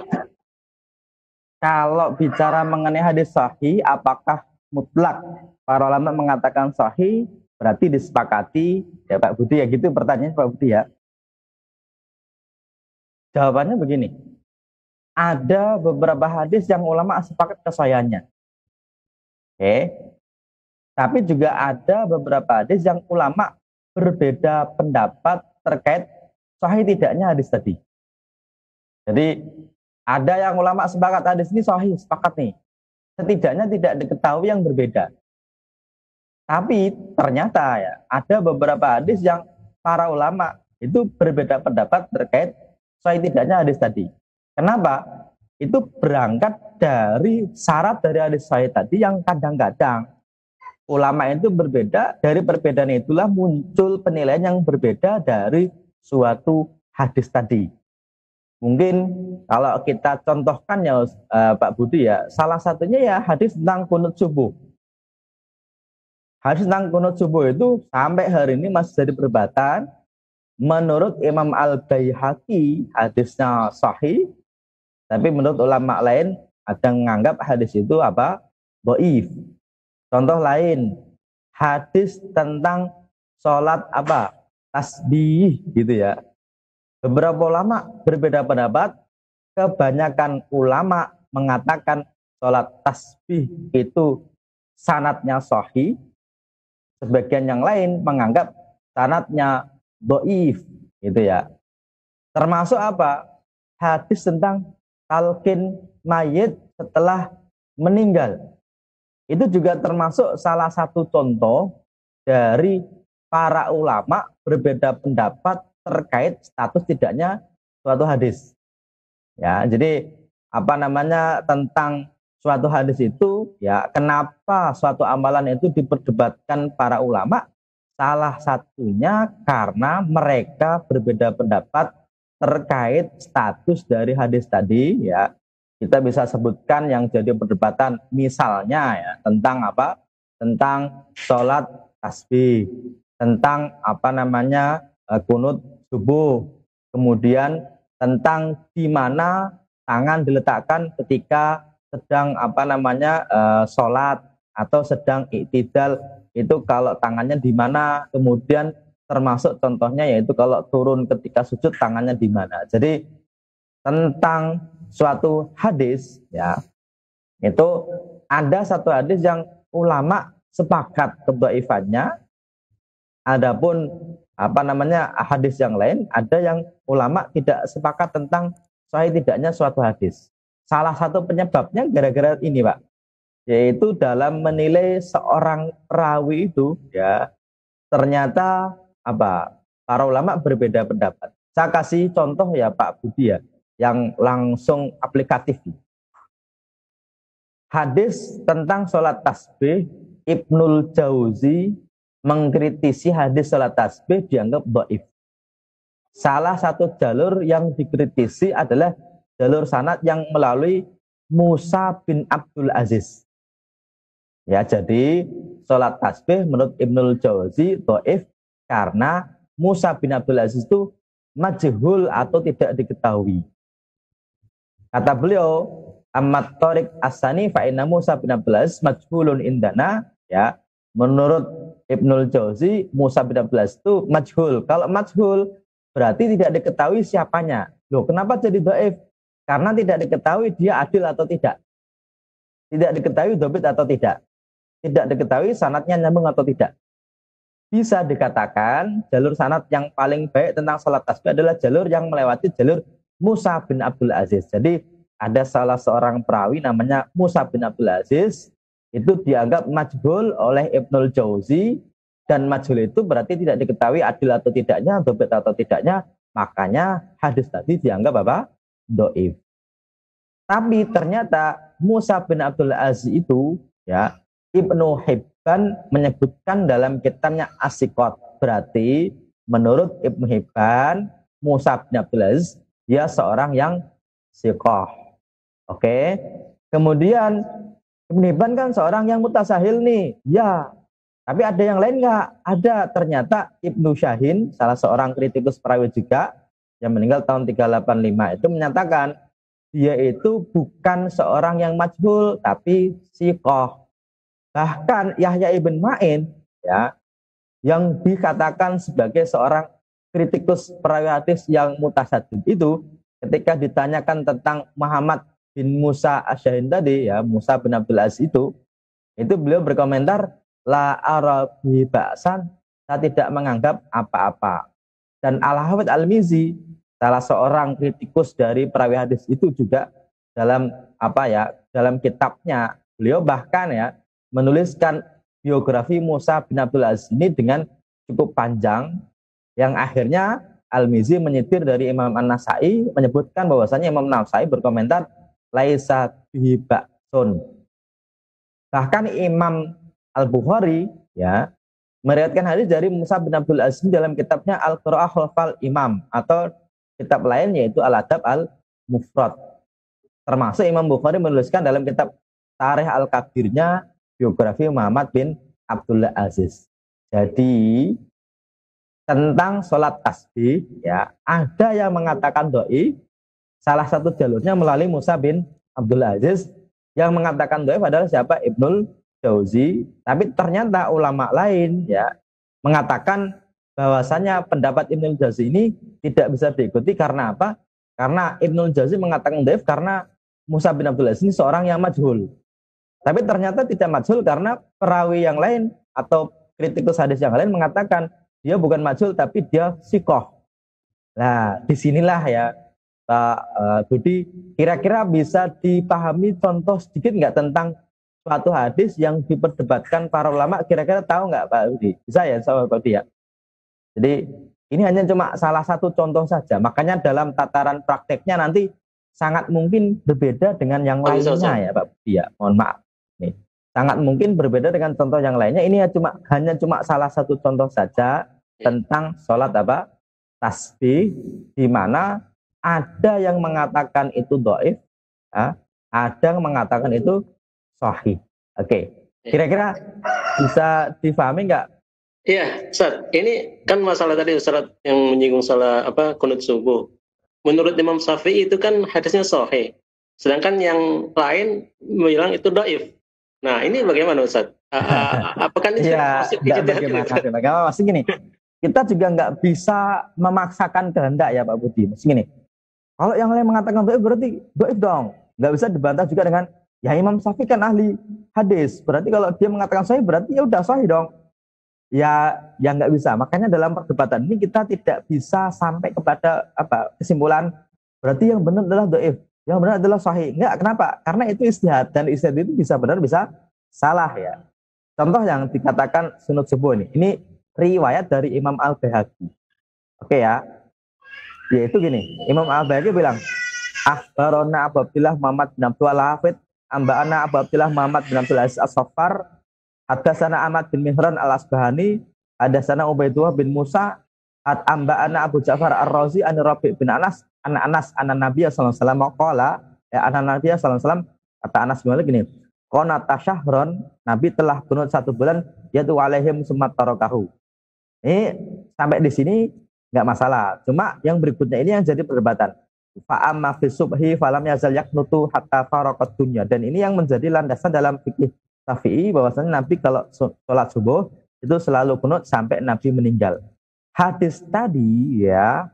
Kalau bicara mengenai hadis sahih, apakah mutlak? Para ulama mengatakan sahih, berarti disepakati ya Pak Budi ya, gitu pertanyaannya Pak Budi ya. Jawabannya begini. Ada beberapa hadis yang ulama sepakat kesahihannya. Oke. Tapi juga ada beberapa hadis yang ulama berbeda pendapat terkait sahih tidaknya hadis tadi. Jadi ada yang ulama sepakat hadis ini sahih, sepakat nih. Setidaknya tidak diketahui yang berbeda. Tapi ternyata ya ada beberapa hadis yang para ulama itu berbeda pendapat terkait sahih tidaknya hadis tadi. Kenapa? Itu berangkat dari syarat dari hadis sahih tadi yang kadang-kadang ulama itu berbeda, dari perbedaan itulah muncul penilaian yang berbeda dari suatu hadis tadi. Mungkin kalau kita contohkan ya Pak Budi ya, salah satunya ya hadis tentang kunut subuh. Hadis tentang kunut subuh itu sampai hari ini masih jadi perdebatan. Menurut Imam Al-Baihaqi hadisnya sahih, tapi menurut ulama lain ada yang menganggap hadis itu dhaif. Contoh lain, hadis tentang sholat tasbih gitu ya. Beberapa ulama berbeda pendapat, kebanyakan ulama mengatakan sholat tasbih itu sanadnya sahih, sebagian yang lain menganggap sanadnya dhaif gitu ya. Termasuk apa? Hadis tentang talqin mayit setelah meninggal. Itu juga termasuk salah satu contoh dari para ulama berbeda pendapat terkait status tidaknya suatu hadis. Ya, jadi tentang suatu hadis itu, ya, kenapa suatu amalan itu diperdebatkan para ulama? Salah satunya karena mereka berbeda pendapat terkait status dari hadis tadi, ya. Kita bisa sebutkan yang jadi perdebatan, misalnya ya, tentang apa? Tentang sholat tasbih, tentang kunut subuh, kemudian tentang di mana tangan diletakkan ketika sedang sholat atau sedang iktidal, itu kalau tangannya di mana, kemudian termasuk contohnya yaitu kalau turun ketika sujud tangannya di mana. Jadi tentang suatu hadis, ya, itu ada satu hadis yang ulama sepakat kedhaifannya, adapun hadis yang lain ada yang ulama tidak sepakat tentang sahih tidaknya suatu hadis. Salah satu penyebabnya gara-gara ini, Pak, yaitu dalam menilai seorang perawi itu, ya, ternyata para ulama berbeda pendapat. Saya kasih contoh ya Pak Budi, ya, yang langsung aplikatif. Hadis tentang sholat tasbih, Ibnul Jauzi mengkritisi hadis sholat tasbih dianggap dhaif. Salah satu jalur yang dikritisi adalah jalur sanad yang melalui Musa bin Abdul Aziz. Ya, jadi sholat tasbih menurut Ibnul Jauzi dhaif karena Musa bin Abdul Aziz itu majhul atau tidak diketahui. Kata beliau, Ahmad Tariq As-Sani fa inna Musa bin Abdul Aziz majhulun indana, ya. Menurut Ibnul Jauzi, Musa bin Abdul Aziz itu majhul. Kalau majhul berarti tidak diketahui siapanya. Loh, kenapa jadi dhaif? Karena tidak diketahui dia adil atau tidak. Tidak diketahui dhabit atau tidak. Tidak diketahui sanadnya nyambung atau tidak. Bisa dikatakan jalur sanad yang paling baik tentang salat tasbih adalah jalur yang melewati jalur Musa bin Abdul Aziz. Jadi ada salah seorang perawi namanya Musa bin Abdul Aziz, itu dianggap majhul oleh Ibnul Jauzi, dan majhul itu berarti tidak diketahui adil atau tidaknya, dhabit atau tidaknya, makanya hadis tadi dianggap dhaif. Tapi ternyata Musa bin Abdul Aziz itu, ya, Ibnu Hibban menyebutkan dalam kitabnya As-Siqat. Berarti menurut Ibnu Hibban, Musa bin Abdul Aziz dia seorang yang siqah. Oke. Kemudian Ibnu Hibban kan seorang yang mutasahil nih. Ya. Tapi ada yang lain nggak? Ada. Ternyata Ibnu Syahin, salah seorang kritikus perawi juga yang meninggal tahun 385, itu menyatakan dia itu bukan seorang yang majhul tapi siqah. Bahkan Yahya ibn Ma'in, ya, yang dikatakan sebagai seorang kritikus perawi hadis yang mutasaddid itu, ketika ditanyakan tentang Muhammad bin Musa Asy-Syahin tadi, ya, Musa bin Abdul Aziz itu beliau berkomentar, la arabi ba'san, saya tidak menganggap apa-apa. Dan Al-Hafidz Al-Mizi, salah seorang kritikus dari perawi hadis itu juga dalam dalam kitabnya beliau bahkan, ya, menuliskan biografi Musa bin Abdul Aziz ini dengan cukup panjang, yang akhirnya Al-Mizi menyitir dari Imam An-Nasai menyebutkan bahwasanya Imam An-Nasai berkomentar laisa bihi ba'sun. Bahkan Imam Al-Bukhari, ya, meriwayatkan hadis dari Musa bin Abdul Aziz dalam kitabnya Al-Qira'ah Khalfal Imam, atau kitab lain yaitu Al-Adab Al-Mufrad. Termasuk Imam Bukhari menuliskan dalam kitab Tarikh Al-Kabirnya biografi Muhammad bin Abdul Aziz. Jadi tentang sholat tasbih, ya, ada yang mengatakan dhaif. Salah satu jalurnya melalui Musa bin Abdul Aziz. Yang mengatakan dhaif adalah siapa? Ibnul Jauzi. Tapi ternyata ulama lain, ya, mengatakan bahwasanya pendapat Ibnul Jauzi ini tidak bisa diikuti karena apa? Karena Ibnul Jauzi mengatakan dhaif karena Musa bin Abdul Aziz ini seorang yang majhul. Tapi ternyata tidak majhul karena perawi yang lain atau kritikus hadis yang lain mengatakan dia bukan majhul tapi dia siqah. Nah, disinilah ya Pak Budi, kira-kira bisa dipahami contoh sedikit nggak tentang suatu hadis yang diperdebatkan para ulama, kira-kira tahu nggak Pak Budi? Bisa ya, Pak Budi ya? Jadi ini hanya cuma salah satu contoh saja, makanya dalam tataran prakteknya nanti sangat mungkin berbeda dengan yang lainnya ya Pak Budi ya, mohon maaf. Nih, sangat mungkin berbeda dengan contoh yang lainnya, ini ya hanya cuma salah satu contoh saja tentang sholat apa? Tasbih, di mana ada yang mengatakan itu dhaif, ya, ada yang mengatakan itu sahih. Oke, kira-kira bisa difahami nggak? Iya, Ustaz. Ini kan masalah tadi Ustaz yang menyinggung salah kunut subuh. Menurut Imam Syafi'i itu kan hadisnya sahih. Sedangkan yang lain bilang itu dhaif. Nah, ini bagaimana Ustaz? Apakah ini ya, bagaimana? Masih gini, kita juga nggak bisa memaksakan kehendak ya Pak Budi. Masih gini, kalau yang lain mengatakan dhaif berarti dhaif dong. Nggak bisa dibantah juga dengan ya Imam Syafi'i kan ahli hadis. Berarti kalau dia mengatakan sahih berarti ya udah sahih dong. Ya nggak bisa. Makanya dalam perdebatan ini kita tidak bisa sampai kepada kesimpulan berarti yang benar adalah dhaif, yang benar adalah sahih. Enggak, kenapa? Karena itu ijtihad, dan ijtihad itu bisa benar bisa salah ya. Contoh yang dikatakan sunut subuh ini riwayat dari Imam Al-Baihaqi. Oke ya. Yaitu gini, Imam Al-Baihaqi bilang, akhbarona Abu Abdillah Muhammad bin Abdul Hafid, amba'ana Abu Abdillah Muhammad bin Abdul Aziz As-Saffar, haddatsana Ahmad bin Mihran Al-Asbahani, haddatsana Ubaidullah bin Musa, amba'ana Abu Ja'far Ar-Razi an Rabi' bin Anas, anna Nabiy sallallahu alaihi wasallam qala, ya anna Nabiy sallallahu alaihi wasallam, kata Anas bin Malik gini, qanata syahron, Nabi telah kunut 1 bulan, yaitu alaihim summa tarakahu. Ini sampai di sini enggak masalah. Cuma yang berikutnya ini yang jadi perdebatan. Fa amma fi subhi falam yazal yaqnutu hatta faraqat dunya. Dan ini yang menjadi landasan dalam fikih Syafi'i, bahwasanya Nabi kalau sholat subuh itu selalu kunut sampai Nabi meninggal. Hadis tadi ya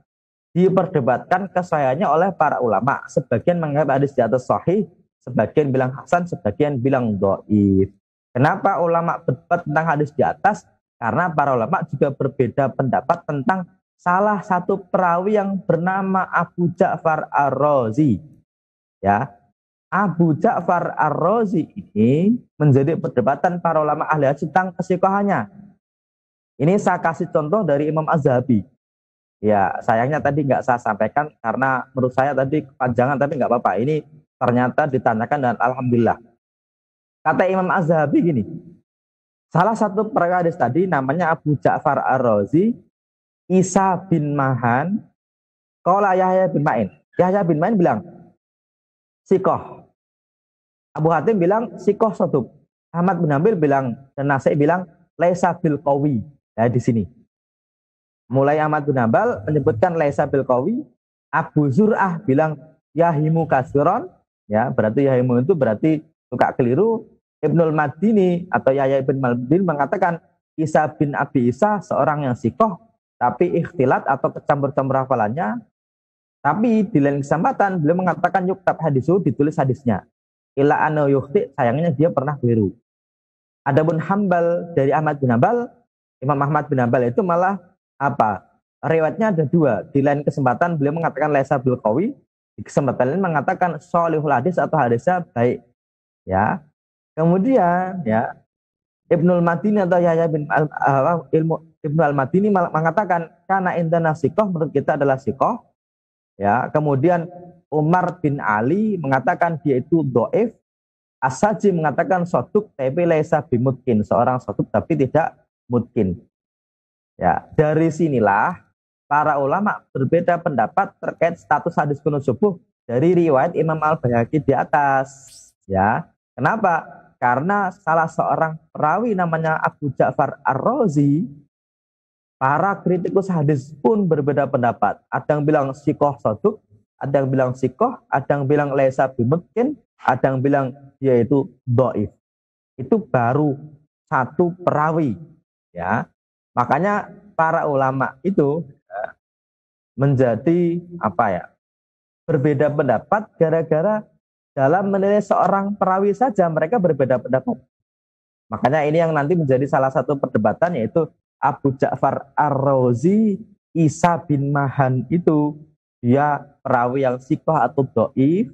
diperdebatkan kesahihannya oleh para ulama. Sebagian menganggap hadis di atas sahih, sebagian bilang hasan, sebagian bilang dhaif. Kenapa ulama berdebat tentang hadis di atas? Karena para ulama juga berbeda pendapat tentang salah satu perawi yang bernama Abu Ja'far Ar-Razi. Ya, Abu Ja'far Ar-Razi ini menjadi perdebatan para ulama ahli hadis tentang kesikohannya. Ini saya kasih contoh dari Imam Az-Zahabi. Ya, sayangnya tadi nggak saya sampaikan karena menurut saya tadi kepanjangan, tapi nggak apa-apa. Ini ternyata ditanyakan dan alhamdulillah. Kata Imam Az-Zahabi gini, salah satu perawi hadis tadi namanya Abu Ja'far Ar-Razi, Isa bin Mahan, qala Yahya bin Ma'in. Yahya bin Ma'in bilang sikoh. Abu Hatim bilang sikoh soduk. Ahmad bin Hanbal bilang, dan Nasai bilang laisa bil qawi. Ya, di sini. Mulai Ahmad bin Hanbal menyebutkan laisa bil qawi, Abu Zur'ah bilang yahimu kasiron, ya, berarti yahimu itu berarti suka keliru. Ibnul Madini atau Yahya bin Madini mengatakan Isa bin Abi Isa seorang yang sikoh, tapi ikhtilat atau kecampur-campur hafalannya. Tapi di lain kesempatan beliau mengatakan yuktab hadisu, ditulis hadisnya. Ila anu yukhti, sayangnya dia pernah keliru. Adapun Hambal dari Ahmad bin Hanbal, Imam Ahmad bin Hanbal itu malah riwayatnya ada 2. Di lain kesempatan beliau mengatakan laisa bil qawi, di kesempatan lain mengatakan sholihul hadis atau hadisnya baik. Ya. Kemudian ya Ibnul Madini atau Yahya bin Ibnu Al-Madini mengatakan karena indana sikoh, menurut kita adalah sikoh. Ya, kemudian Umar bin Ali mengatakan dia itu dhaif. As-Saji mengatakan soduk tapi laisa bimutkin, seorang soduk tapi tidak mutkin. Ya, dari sinilah para ulama berbeda pendapat terkait status hadis kunut subuh dari riwayat Imam Al-Baihaqi di atas. Ya, kenapa? Karena salah seorang perawi namanya Abu Ja'far Ar-Razi, para kritikus hadis pun berbeda pendapat. Ada yang bilang sikoh soduk, ada yang bilang sikoh, ada yang bilang laisa bimutkin, ada yang bilang dia itu dhaif. Itu baru satu perawi, ya. Makanya para ulama itu menjadi berbeda pendapat gara-gara dalam menilai seorang perawi saja mereka berbeda pendapat. Makanya ini yang nanti menjadi salah satu perdebatan, yaitu Abu Ja'far Ar-Razi Isa bin Mahan itu dia perawi yang sikoh atau dhaif.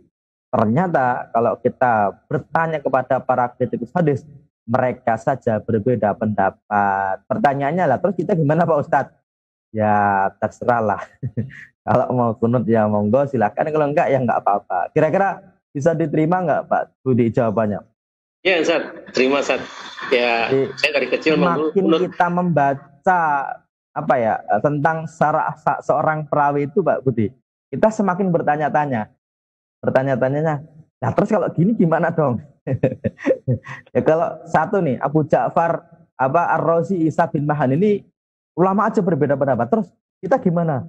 Ternyata kalau kita bertanya kepada para kritikus hadis, mereka saja berbeda pendapat. Pertanyaannya lah, terus kita gimana Pak Ustadz? Ya terserah lah. Kalau mau kunut ya monggo silakan, kalau enggak ya enggak apa-apa. Kira-kira bisa diterima enggak Pak Budi jawabannya? Ya Ustaz, terima Ustaz. Ya, Jadi, saya dari kecil semakin kita membaca apa ya tentang seorang perawi itu Pak Budi, kita semakin bertanya-tanya. Bertanya-tanyanya, nah terus kalau gini gimana dong? Ya kalau satu nih Abu Ja'far Ar-Razi Isa bin Mahan ini ulama aja berbeda pendapat, terus kita gimana?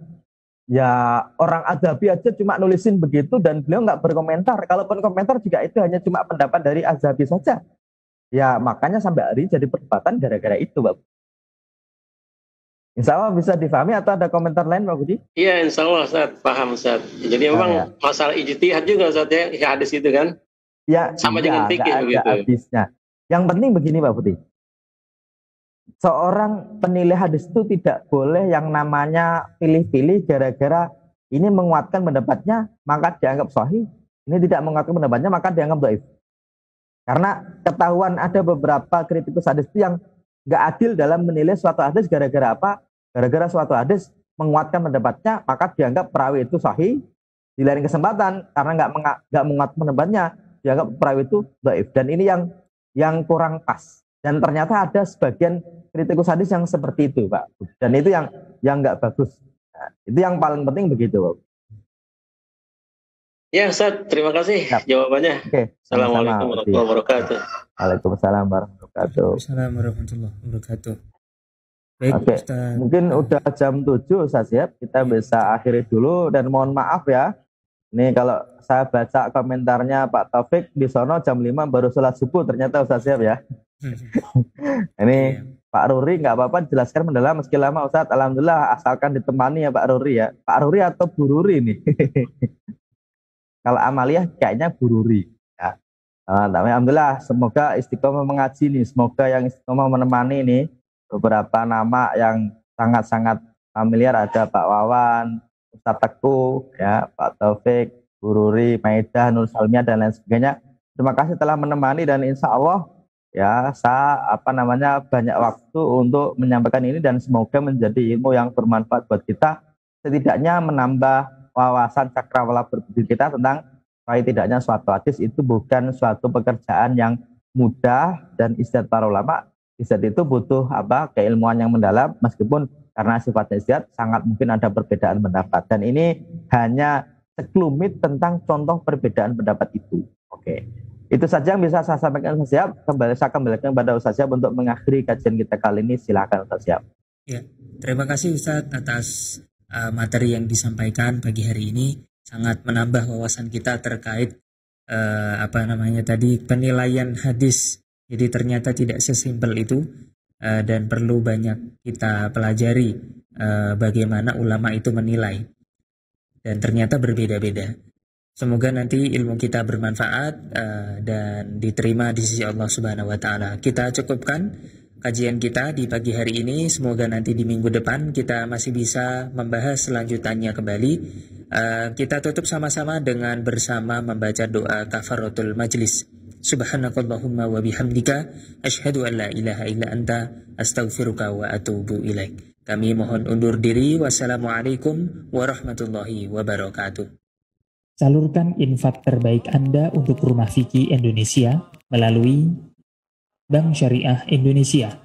Ya orang Adzabi aja cuma nulisin begitu dan beliau nggak berkomentar. Kalaupun komentar juga itu hanya cuma pendapat dari Adzabi saja. Ya makanya sampai hari ini jadi perdebatan gara-gara itu, Pak. Insya Allah bisa difahami atau ada komentar lain, Pak Budi? Iya, insya Allah Ustaz, paham Ustaz. Jadi memang masalah ijtihad juga Ustaz ya, hadis itu kan? Ya, sama dengan fikih begitu. Habisnya. Yang penting begini Pak Budi. Seorang penilai hadis itu tidak boleh yang namanya pilih-pilih gara-gara ini menguatkan pendapatnya maka dianggap sahih, ini tidak menguatkan pendapatnya maka dianggap dhaif. Karena ketahuan ada beberapa kritikus hadis itu yang nggak adil dalam menilai suatu hadis gara-gara apa? Gara-gara suatu hadis menguatkan pendapatnya maka dianggap perawi itu sahih. Di lain kesempatan karena nggak menguatkan pendapatnya dianggap perawi itu dhaif. Dan ini yang kurang pas. Dan ternyata ada sebagian kritikus hadis yang seperti itu, Pak. Dan itu yang nggak bagus. Nah, itu yang paling penting begitu, Pak. Ya, Ustaz, terima kasih jawabannya. Oke. Assalamualaikum warahmatullahi wabarakatuh. Waalaikumsalam warahmatullahi wabarakatuh. Waalaikumsalam warahmatullahi wabarakatuh. Baik, Oke. Ustaz. Mungkin udah jam 7, Ustaz ya. Kita bisa akhiri dulu dan mohon maaf ya. Ini kalau saya baca komentarnya Pak Taufik di sono jam 5 baru sholat subuh ternyata Ustaz Siap ya. Ini Pak Ruri nggak apa-apa jelaskan mendalam meski lama Ustaz. Alhamdulillah asalkan ditemani ya Pak Ruri ya. Pak Ruri atau Bu Ruri nih? Kalau Amalia kayaknya Bu Ruri. Ya. Alhamdulillah semoga istiqomah mengaji nih. Semoga yang istiqomah menemani nih beberapa nama yang sangat-sangat familiar ada Pak Wawan, Ustaz Teguh, ya Pak Taufik, Bu Ruri, Maidah, Nur Salmiah dan lain sebagainya. Terima kasih telah menemani dan insya Allah ya saya banyak waktu untuk menyampaikan ini dan semoga menjadi ilmu yang bermanfaat buat kita, setidaknya menambah wawasan cakrawala berpikir kita tentang bahwa tidaknya suatu hadis itu bukan suatu pekerjaan yang mudah dan ijtihad para ulama. Ijtihad itu butuh keilmuan yang mendalam, meskipun karena sifatnya ijtihad sangat mungkin ada perbedaan pendapat, dan ini hanya sekelumit tentang contoh perbedaan pendapat itu. Oke. Itu saja yang bisa saya sampaikan Ustaz Syihab. Saya kembalikan kepada Ustaz Syihab untuk mengakhiri kajian kita kali ini. Silakan Ustaz Syihab. Ya, terima kasih Ustaz atas materi yang disampaikan pagi hari ini. Sangat menambah wawasan kita terkait penilaian hadis. Jadi ternyata tidak sesimpel itu dan perlu banyak kita pelajari bagaimana ulama itu menilai. Dan ternyata berbeda-beda. Semoga nanti ilmu kita bermanfaat dan diterima di sisi Allah Subhanahu wa taala. Kita cukupkan kajian kita di pagi hari ini. Semoga nanti di minggu depan kita masih bisa membahas selanjutannya kembali. Kita tutup sama-sama dengan bersama membaca doa kafaratul majlis. Subhanakallahumma wa bihamdika asyhadu an la ilaha illa anta astaghfiruka wa atubu ilaik. Kami mohon undur diri. Wassalamualaikum warahmatullahi wabarakatuh. Salurkan infak terbaik Anda untuk Rumah Fikih Indonesia melalui Bank Syariah Indonesia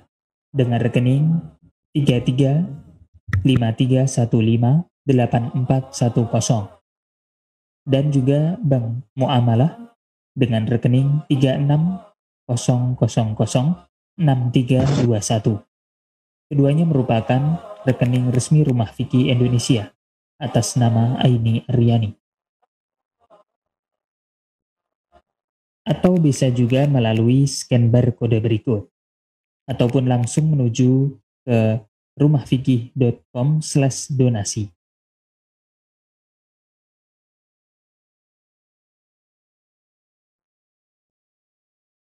dengan rekening 3353158410 dan juga Bank Muamalah dengan rekening 36006321. Keduanya merupakan rekening resmi Rumah Fikih Indonesia atas nama Aini Aryani. Atau bisa juga melalui scan barcode berikut, ataupun langsung menuju ke rumahfikih.com/donasi.